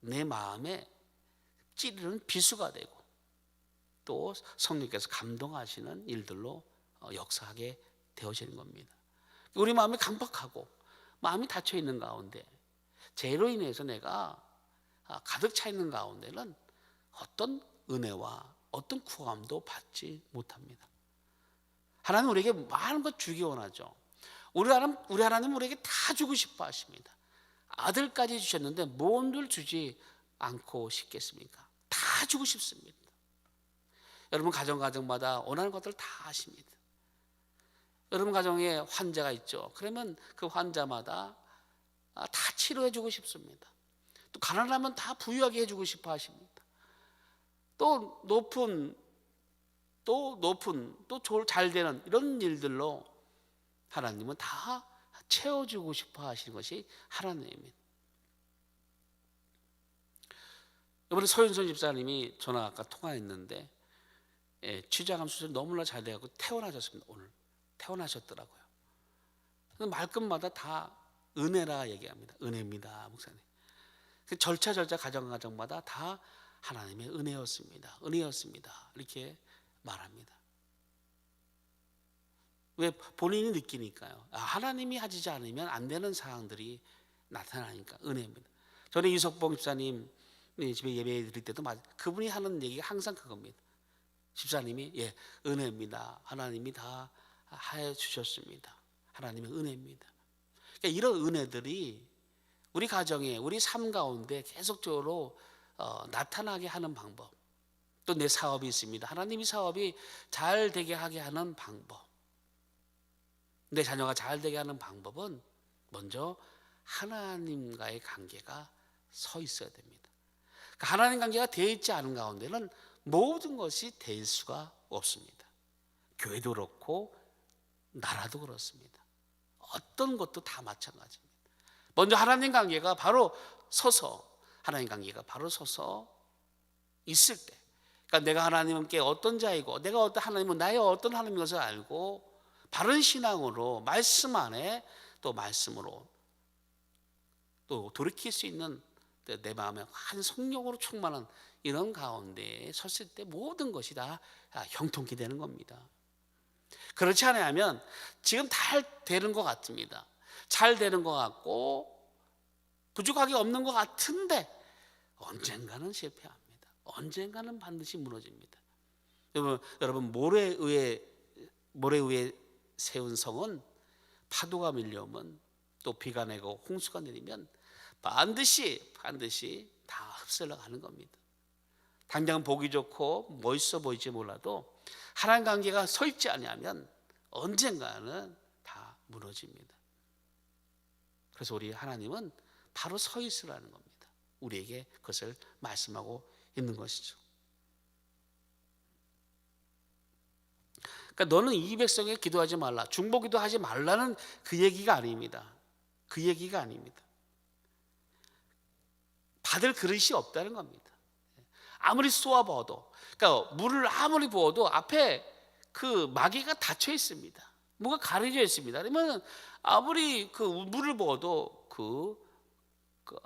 내 마음에 찌르는 비수가 되고, 또 성령께서 감동하시는 일들로 역사하게 되어지는 겁니다. 우리 마음이 강박하고 마음이 닫혀 있는 가운데, 죄로 인해서 내가 가득 차 있는 가운데는 어떤 은혜와 어떤 구함도 받지 못합니다. 하나님 우리에게 많은 것 주기 원하죠. 우리 하나님 우리에게 다 주고 싶어 하십니다. 아들까지 주셨는데 뭔들 주지 않고 싶겠습니까? 다 주고 싶습니다. 여러분 가정마다 원하는 것들 다 하십니다. 여러분 가정에 환자가 있죠. 그러면 그 환자마다 다 치료해 주고 싶습니다. 또 가난하면 다 부유하게 해주고 싶어 하십니다. 또 높은 또 잘 되는 이런 일들로 하나님은 다 채워주고 싶어 하시는 것이 하나님입니다. 이번에 서윤선 집사님이 전화 아까 통화했는데 취장암 수술 너무나 잘 돼가지고 퇴원하셨습니다. 오늘 퇴원하셨더라고요. 말끝마다 다 은혜라 얘기합니다. 은혜입니다, 목사님. 절차 가정마다 다 하나님의 은혜였습니다. 이렇게 말합니다. 왜? 본인이 느끼니까요. 하나님이 하지 않으면 안 되는 상황들이 나타나니까 은혜입니다. 저는 이석봉 집사님 집에 예배 드릴 때도 그분이 하는 얘기가 항상 그겁니다. 집사님이 은혜입니다. 하나님이 다 해 주셨습니다. 하나님의 은혜입니다. 그러니까 이런 은혜들이 우리 가정에, 우리 삶 가운데 계속적으로 나타나게 하는 방법. 또 내 사업이 있습니다. 하나님이 사업이 잘 되게 하게 하는 방법. 내 자녀가 잘 되게 하는 방법은 먼저 하나님과의 관계가 서 있어야 됩니다. 그러니까 하나님 관계가 되어 있지 않은 가운데는 모든 것이 될 수가 없습니다. 교회도 그렇고 나라도 그렇습니다. 어떤 것도 다 마찬가지입니다. 먼저 하나님 관계가 바로 서서 있을 때, 그러니까 내가 하나님께 어떤 자이고 내가 어떤 하나님은 나의 어떤 하나님인 것을 알고 바른 신앙으로 말씀 안에 또 말씀으로 또 돌이킬 수 있는 내 마음에 한 성령으로 충만한 이런 가운데 섰을 때 모든 것이 다 형통케 되는 겁니다. 그렇지 않으면 지금 잘 되는 것 같습니다. 잘 되는 것 같고 부족하게 없는 것 같은데 언젠가는 실패합니다. 언젠가는 반드시 무너집니다. 여러분 모래에 의해 세운 성은 파도가 밀려오면 또 비가 내고 홍수가 내리면 반드시 다 흡수를 가는 겁니다. 당장 보기 좋고 멋있어 보일지 몰라도 하나님 관계가 서 있지 않으면 언젠가는 다 무너집니다. 그래서 우리 하나님은 바로 서 있으라는 겁니다. 우리에게 그것을 말씀하고 있는 것이죠. 그러니까 너는 이 백성에게 기도하지 말라, 중보기도 하지 말라는 그 얘기가 아닙니다. 그 얘기가 아닙니다. 받을 그릇이 없다는 겁니다. 아무리 쏘아부어도, 그러니까 물을 아무리 부어도 앞에 그 마개가 닫혀 있습니다. 뭐가 가려져 있습니다. 그러면 아무리 그 물을 부어도 그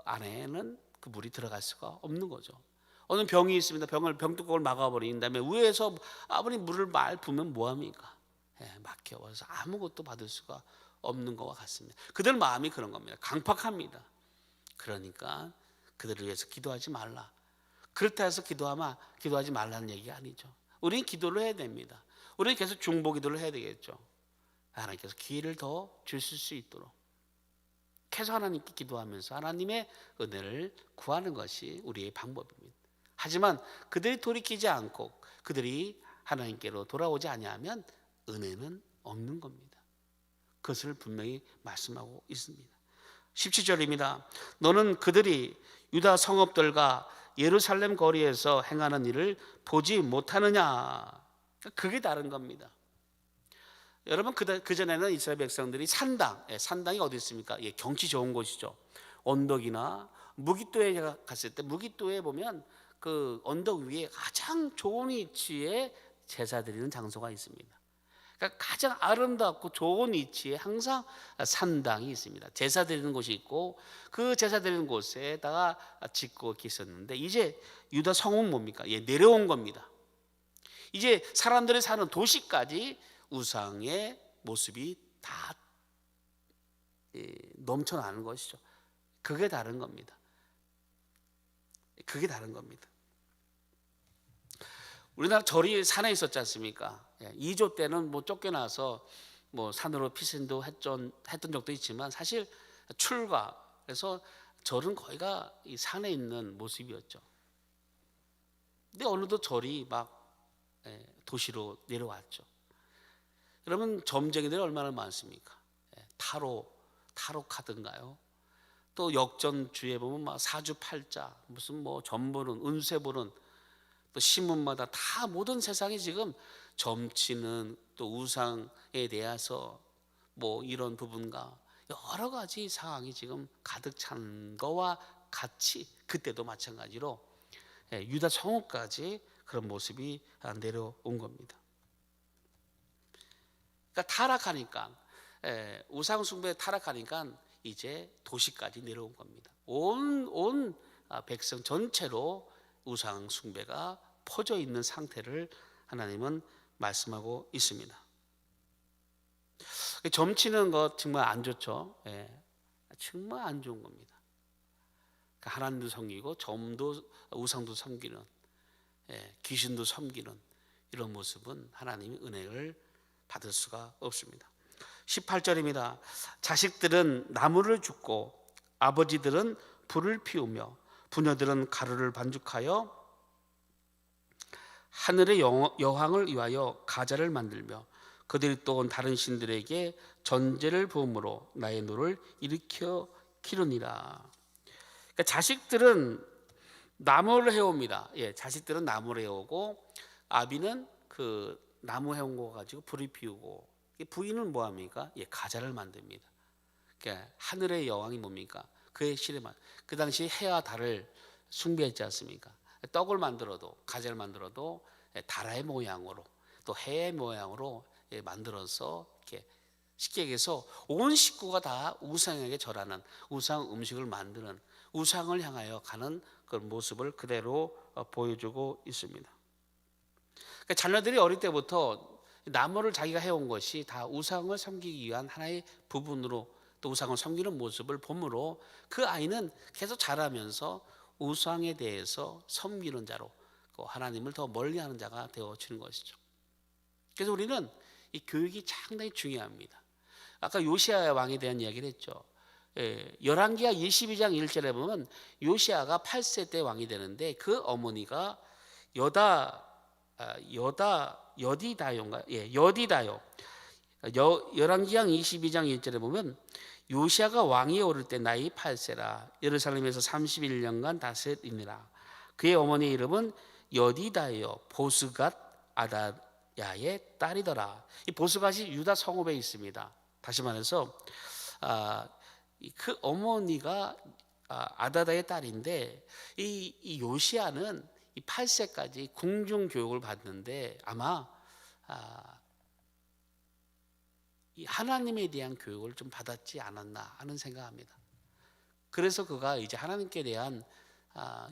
안에는 그 물이 들어갈 수가 없는 거죠. 어느 병이 있습니다. 병뚜껑을 막아버린 다음에 위에서 아무리 물을 말 부으면 뭐합니까? 막혀서 아무것도 받을 수가 없는 것과 같습니다. 그들 마음이 그런 겁니다. 강팍합니다. 그러니까 그들을 위해서 기도하지 말라. 그렇다 해서 기도하지 말라는 얘기가 아니죠. 우리는 기도를 해야 됩니다. 우리는 계속 중보기도를 해야 되겠죠. 하나님께서 기회를 더 주실 수 있도록 계속 하나님께 기도하면서 하나님의 은혜를 구하는 것이 우리의 방법입니다. 하지만 그들이 돌이키지 않고 그들이 하나님께로 돌아오지 아니하면 은혜는 없는 겁니다. 그것을 분명히 말씀하고 있습니다. 17절입니다. 너는 그들이 유다 성읍들과 예루살렘 거리에서 행하는 일을 보지 못하느냐. 그게 다른 겁니다. 여러분 그전에는 이스라엘 백성들이 산당이 어디 있습니까? 경치 좋은 곳이죠. 언덕이나 무깃도에 갔을 때 무깃도에 보면 그 언덕 위에 가장 좋은 위치에 제사 드리는 장소가 있습니다. 그러니까 가장 아름답고 좋은 위치에 항상 산당이 있습니다. 제사 드리는 곳이 있고 그 제사 드리는 곳에다가 짓고 있었는데 이제 유다 성은 뭡니까? 내려온 겁니다. 이제 사람들이 사는 도시까지 우상의 모습이 다 넘쳐나는 것이죠. 그게 다른 겁니다. 그게 다른 겁니다. 우리나라 절이 산에 있었지 않습니까? 2조 때는 뭐 쫓겨나서 뭐 산으로 피신도 했던 적도 있지만 사실 그래서 절은 거의가 이 산에 있는 모습이었죠. 근데 어느덧 절이 막 도시로 내려왔죠. 여러분 점쟁이들이 얼마나 많습니까? 타로 카드인가요? 또 역전주에 보면 막 사주팔자 무슨 뭐 점보는 운세 보는 또 신문마다 다 모든 세상이 지금 점치는 또 우상에 대해서 뭐 이런 부분과 여러 가지 상황이 지금 가득 찬 거와 같이 그때도 마찬가지로 유다 성읍까지 그런 모습이 내려온 겁니다. 그러니까 타락하니까 우상 숭배에 타락하니까 이제 도시까지 내려온 겁니다. 온 백성 전체로 우상 숭배가 퍼져 있는 상태를 하나님은 말씀하고 있습니다. 점치는 것 정말 안 좋죠. 정말 안 좋은 겁니다. 하나님도 섬기고 점도 우상도 섬기는 귀신도 섬기는 이런 모습은 하나님의 은혜를 받을 수가 없습니다. 18절입니다. 자식들은 나무를 줍고 아버지들은 불을 피우며 부녀들은 가루를 반죽하여 하늘의 여왕을 위하여 가자를 만들며 그들이 또 다른 신들에게 전제를 부음으로 나의 노를 일으켜 키우니라. 그러니까 자식들은 나무를 해옵니다. 자식들은 나무를 해오고 아비는 그 나무 해온 거 가지고 불을 피우고, 부인은 뭐 합니까? 가자를 만듭니다. 그러니까 하늘의 여왕이 뭡니까? 그의 실에만, 그 당시 해와 달을 숭배했지 않습니까? 떡을 만들어도, 가자를 만들어도 달의 모양으로, 또 해의 모양으로 만들어서, 이렇게 쉽게 얘기해서 온 식구가 다 우상에게 절하는, 우상 음식을 만드는, 우상을 향하여 가는 그런 모습을 그대로 보여주고 있습니다. 그러니까 자녀들이 어릴 때부터 나무를 자기가 해온 것이 다 우상을 섬기기 위한 하나의 부분으로, 또 우상을 섬기는 모습을 보므로 그 아이는 계속 자라면서 우상에 대해서 섬기는 자로, 하나님을 더 멀리하는 자가 되어지는 것이죠. 그래서 우리는 이 교육이 상당히 중요합니다. 아까 요시야 왕에 대한 이야기를 했죠. 열왕기하 22장 1절에 보면 요시야가 8세 때 왕이 되는데 그 어머니가 여디다요인가? 여디다요. 열왕기하 22장 1절에 보면 요시야가 왕위에 오를 때 나이 8세라 예루살렘에서 31년간 다스리니라. 그의 어머니의 이름은 여디다요 보스갓 아다야의 딸이더라. 이 보스갓이 유다 성읍에 있습니다. 다시 말해서 그 어머니가 아다다의 딸인데, 이 요시야는 이 8세까지 궁중 교육을 받는데 아마 이 하나님에 대한 교육을 좀 받았지 않았나 하는 생각합니다. 그래서 그가 이제 하나님께 대한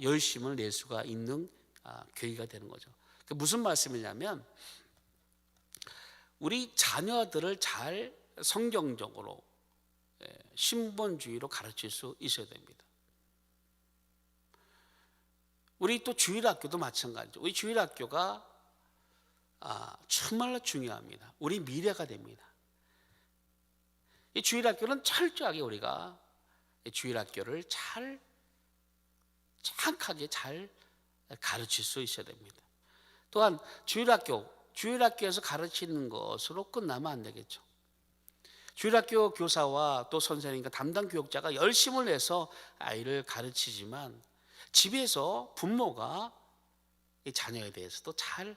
열심을 낼 수가 있는 계기가 되는 거죠. 무슨 말씀이냐면, 우리 자녀들을 잘 성경적으로 신본주의로 가르칠 수 있어야 됩니다. 우리 또 주일학교도 마찬가지죠. 우리 주일학교가 정말로 중요합니다. 우리 미래가 됩니다. 이 주일학교는 철저하게 우리가 주일학교를 잘 정확하게 잘 가르칠 수 있어야 됩니다. 또한 주일학교에서 가르치는 것으로 끝나면 안 되겠죠. 주일학교 교사와 또 선생님과 담당 교육자가 열심을 내서 아이를 가르치지만 집에서 부모가 이 자녀에 대해서도 잘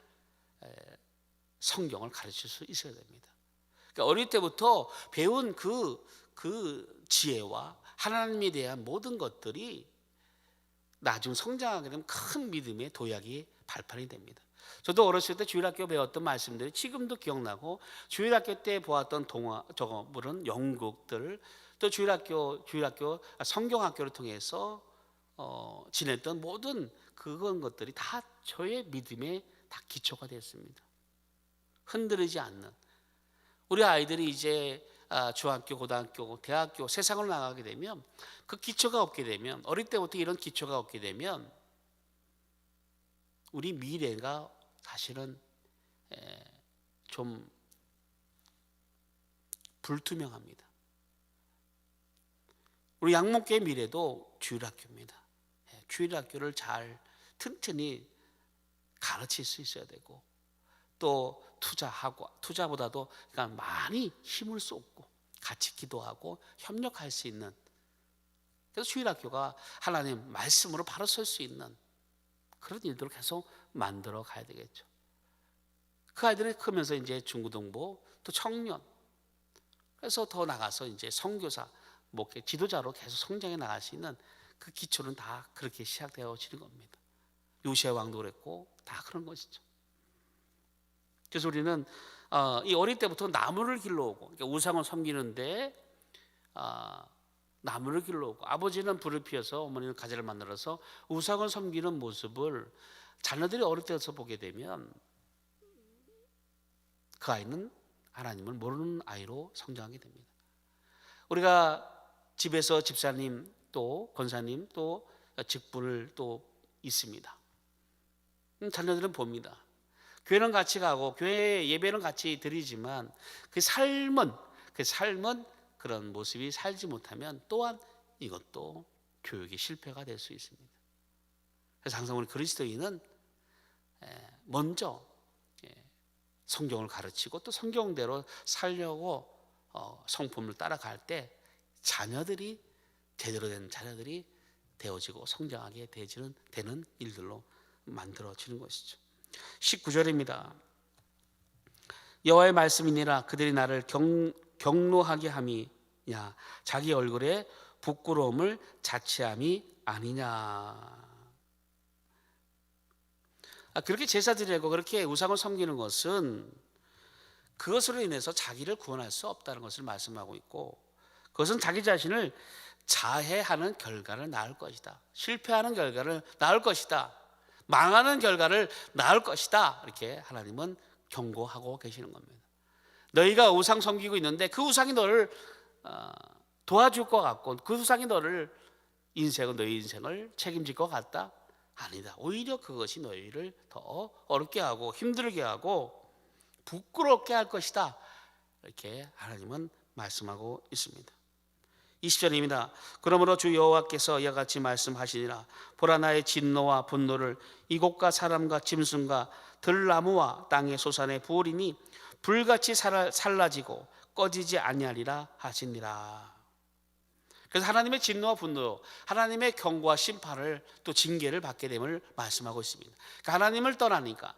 성경을 가르칠 수 있어야 됩니다. 그러니까 어릴 때부터 배운 그 지혜와 하나님에 대한 모든 것들이 나중 성장하게 되면 큰 믿음의 도약이 발판이 됩니다. 저도 어렸을 때 주일학교 배웠던 말씀들이 지금도 기억나고, 주일학교 때 보았던 물은 연극들, 또 주일학교 성경학교를 통해서 지냈던 모든 그런 것들이 다 저의 믿음에 다 기초가 됐습니다. 흔들리지 않는, 우리 아이들이 이제 중학교, 고등학교, 대학교, 세상으로 나가게 되면, 그 기초가 없게 되면, 어릴 때부터 이런 기초가 없게 되면 우리 미래가 사실은 좀 불투명합니다. 우리 양목교의 미래도 주일학교입니다. 주일학교를 잘 튼튼히 가르칠 수 있어야 되고, 또 투자보다도 그러니까 많이 힘을 쏟고 같이 기도하고 협력할 수 있는, 그래서 주일학교가 하나님 말씀으로 바로 설 수 있는 그런 일들을 계속 만들어 가야 되겠죠. 그 아이들이 크면서 이제 중고등부, 또 청년, 그래서 더 나가서 이제 선교사, 목회 지도자로 계속 성장해 나갈 수 있는 그 기초는 다 그렇게 시작되어지는 겁니다. 요시야 왕도 그랬고 다 그런 것이죠. 그래서 우리는 이 어릴 때부터 나무를 길러오고, 그러니까 우상을 섬기는데 나무를 길러오고, 아버지는 불을 피워서 어머니는 가지를 만들어서 우상을 섬기는 모습을 자녀들이 어릴 때서 보게 되면 그 아이는 하나님을 모르는 아이로 성장하게 됩니다. 우리가 집에서 집사님 또 권사님 또 직분을 또 있습니다. 자녀들은 봅니다. 교회는 같이 가고 교회 예배는 같이 드리지만 그 삶은 그런 모습이 살지 못하면 또한 이것도 교육의 실패가 될 수 있습니다. 그래서 항상 우리 그리스도인은 먼저 성경을 가르치고 또 성경대로 살려고 성품을 따라갈 때 자녀들이, 제대로 된 자녀들이 되어지고 성장하게 되는 일들로 만들어지는 것이죠. 19절입니다. 여호와의 말씀이니라 그들이 나를 경노하게 함이냐 자기 얼굴에 부끄러움을 자취함이 아니냐. 그렇게 제사 드리고 그렇게 우상을 섬기는 것은 그것으로 인해서 자기를 구원할 수 없다는 것을 말씀하고 있고, 그것은 자기 자신을 자해하는 결과를 낳을 것이다. 실패하는 결과를 낳을 것이다. 망하는 결과를 낳을 것이다. 이렇게 하나님은 경고하고 계시는 겁니다. 너희가 우상 섬기고 있는데 그 우상이 너를 도와줄 것 같고 그 우상이 너희 인생을 책임질 것 같다? 아니다. 오히려 그것이 너희를 더 어렵게 하고 힘들게 하고 부끄럽게 할 것이다. 이렇게 하나님은 말씀하고 있습니다. 20절입니다. 그러므로 주 여호와께서 이와 같이 말씀하시니라. 보라 나의 진노와 분노를 이곳과 사람과 짐승과 들나무와 땅의 소산에 부으리니 불같이 살라지고 꺼지지 아니하리라 하시니라. 그래서 하나님의 진노와 분노, 하나님의 경고와 심판을 또 징계를 받게 됨을 말씀하고 있습니다. 그러니까 하나님을 떠나니까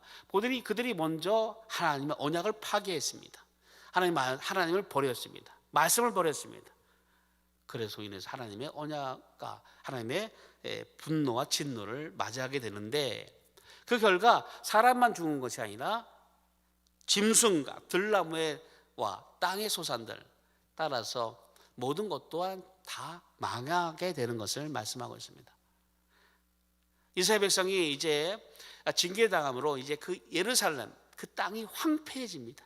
그들이 먼저 하나님의 언약을 파괴했습니다. 하나님을 버렸습니다. 말씀을 버렸습니다. 그래서 인해서 하나님의 언약과 하나님의 분노와 진노를 맞이하게 되는데, 그 결과 사람만 죽은 것이 아니라 짐승과 들나무와 땅의 소산들 따라서 모든 것 또한 다 망하게 되는 것을 말씀하고 있습니다. 이스라엘 백성이 이제 징계당함으로 이제 그 예루살렘 그 땅이 황폐해집니다.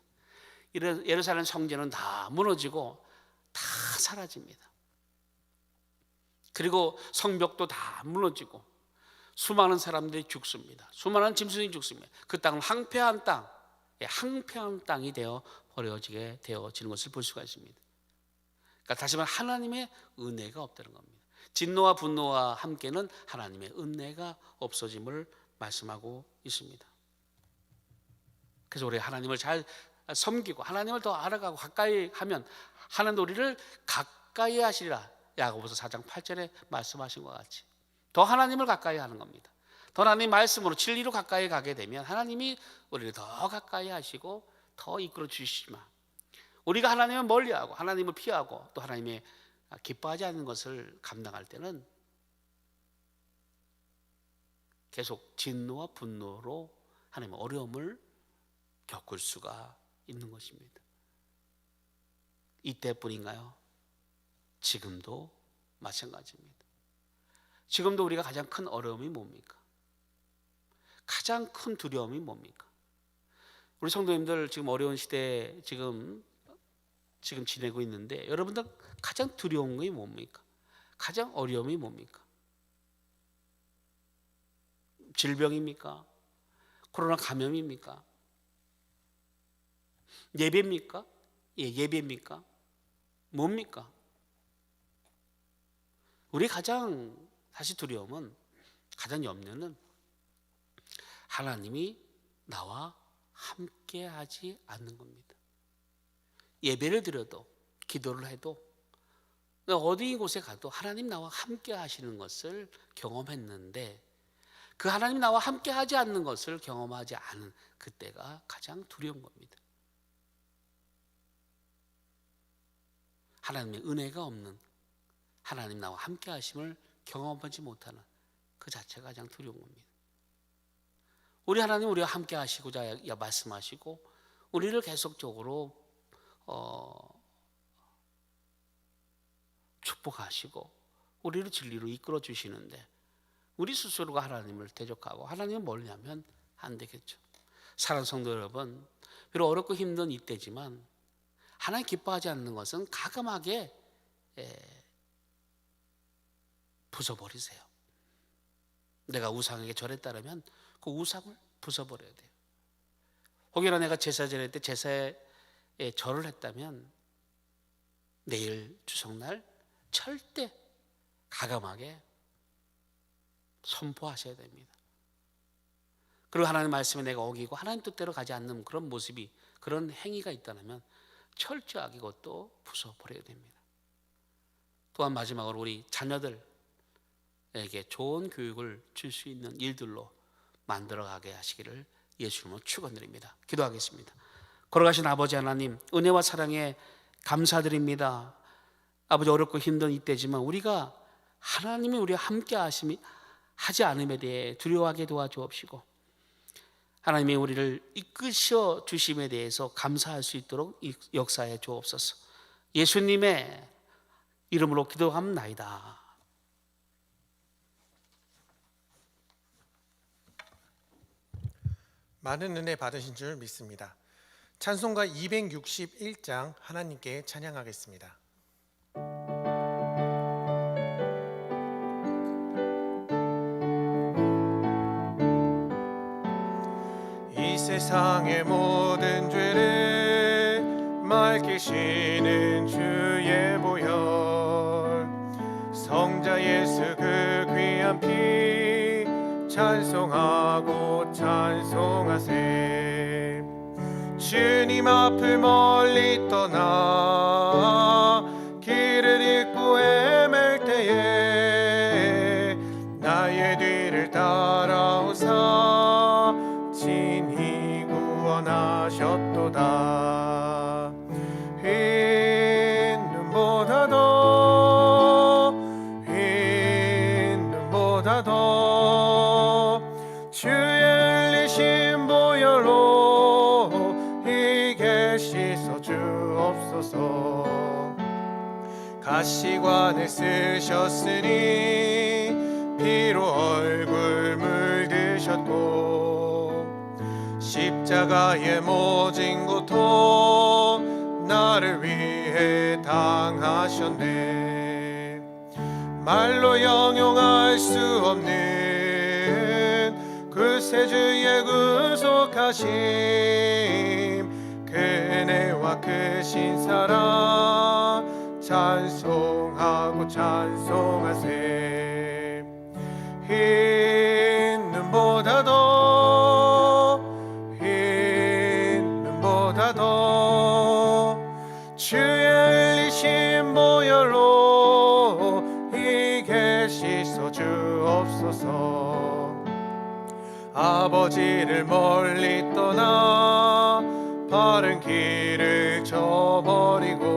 예루살렘 성전은 다 무너지고 다 사라집니다. 그리고 성벽도 다 무너지고 수많은 사람들이 죽습니다. 수많은 짐승이 죽습니다. 그 땅은 황폐한 땅이 되어 버려지게 되어지는 것을 볼 수가 있습니다. 그러니까 다시 말해 하나님의 은혜가 없다는 겁니다. 진노와 분노와 함께는 하나님의 은혜가 없어짐을 말씀하고 있습니다. 그래서 우리 하나님을 잘 섬기고 하나님을 더 알아가고 가까이 하면 하나님 우리를 가까이 하시리라. 야고보서 4장 8절에 말씀하신 것 같이 더 하나님을 가까이 하는 겁니다. 더 하나님 말씀으로 진리로 가까이 가게 되면 하나님이 우리를 더 가까이 하시고 더 이끌어 주시지만, 우리가 하나님을 멀리하고 하나님을 피하고 또 하나님의 기뻐하지 않는 것을 감당할 때는 계속 진노와 분노로 하나님의 어려움을 겪을 수가 있는 것입니다. 이때뿐인가요? 지금도 마찬가지입니다. 지금도 우리가 가장 큰 어려움이 뭡니까? 가장 큰 두려움이 뭡니까? 우리 성도님들 지금 어려운 시대에 지금 지내고 있는데 여러분들 가장 두려운 것이 뭡니까? 가장 어려움이 뭡니까? 질병입니까? 코로나 감염입니까? 예배입니까? 예배입니까? 뭡니까? 우리 가장 사실 두려움은, 가장 염려는 하나님이 나와 함께하지 않는 겁니다. 예배를 드려도 기도를 해도 어디 곳에 가도 하나님 나와 함께 하시는 것을 경험했는데 그 하나님 나와 함께 하지 않는 것을 경험하지 않은 그때가 가장 두려운 겁니다. 하나님의 은혜가 없는, 하나님 나와 함께 하심을 경험하지 못하는 그 자체가 가장 두려운 겁니다. 우리 하나님 우리와 함께 하시고자 말씀하시고 우리를 계속적으로 축복하시고 우리를 진리로 이끌어 주시는데 우리 스스로가 하나님을 대적하고 하나님을 멀리하면 안 되겠죠. 사랑하는 성도 여러분, 비록 어렵고 힘든 이때지만 하나님 기뻐하지 않는 것은 가감하게 부숴버리세요. 내가 우상에게 절했다면 그 우상을 부숴버려야 돼요. 혹여나 내가 제사 지낼 때 제사에 절을 했다면 내일 주석날 절대 가감하게 선포하셔야 됩니다. 그리고 하나님 말씀에 내가 어기고 하나님 뜻대로 가지 않는 그런 모습이, 그런 행위가 있다면 철저하게 그것도 부숴버려야 됩니다. 또한 마지막으로 우리 자녀들, 에게 좋은 교육을 줄 수 있는 일들로 만들어가게 하시기를 예수님으로 축원드립니다. 기도하겠습니다. 걸어가신 아버지 하나님, 은혜와 사랑에 감사드립니다. 아버지, 어렵고 힘든 이때지만 우리가 하나님이 우리와 함께 하지 않음에 대해 두려워하게 도와주옵시고, 하나님이 우리를 이끄셔 주심에 대해서 감사할 수 있도록 역사해 주옵소서. 예수님의 이름으로 기도합나이다. 많은 은혜 받으신 줄 믿습니다. 찬송가 261장 하나님께 찬양하겠습니다. 이 세상의 모든 죄를 맑히시는 주의 보혈, 성자 예수 그 귀한 피 찬송하고 찬송하세. 주님 앞을 멀리 떠나 길을 잃고 헤맬 때에 나의 뒤를 따라오사 친히 구원하셨도다. 흰 눈보다 더 주의 흘리신 보혈로 이게 씻어 주옵소서. 가시관을 쓰셨으니 피로 얼굴 물드셨고, 십자가의 모진 고통 나를 위해 당하셨네. 말로 형용할 수 없는 그 세주의 구속하심, 그 은혜와 크신 사랑 찬송하고 찬송하세. 흰 눈보다 더 주의 흘리신 보혈로 이게 씻어 주옵소서. 아버지를 멀리 떠나 바른 길을 저버리고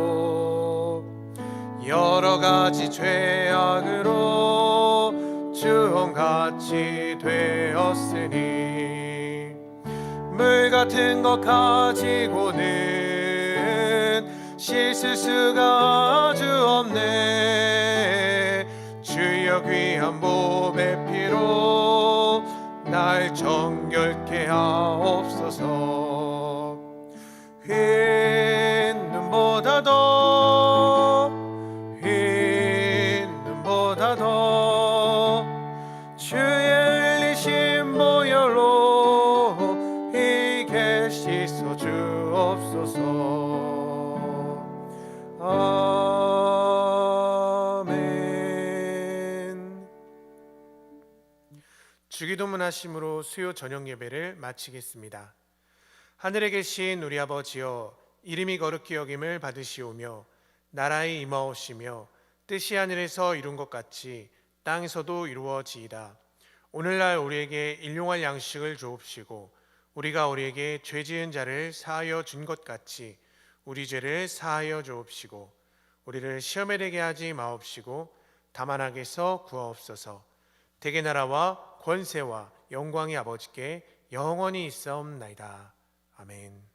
여러 가지 죄악으로 주홍같이 되었으니, 물 같은 것 가지고는 씻을 수가 아주 없네. 주여 귀한 몸의 피로 날 정결케 하옵소서. 흰 눈보다 더 주의 흘리신 보혈로 이게 씻어 주옵소서. 아멘. 주기도문 하심으로 수요 저녁 예배를 마치겠습니다. 하늘에 계신 우리 아버지여, 이름이 거룩히 여김을 받으시오며 나라의 임하오시며 뜻이 하늘에서 이룬 것 같이 땅에서도 이루어지이다. 오늘날 우리에게 일용할 양식을 주옵시고, 우리가 우리에게 죄 지은 자를 사하여 준 것 같이 우리 죄를 사하여 주옵시고, 우리를 시험에 들게 하지 마옵시고 다만 악에서 구하옵소서. 대개 나라와 권세와 영광이 아버지께 영원히 있사옵나이다. 아멘.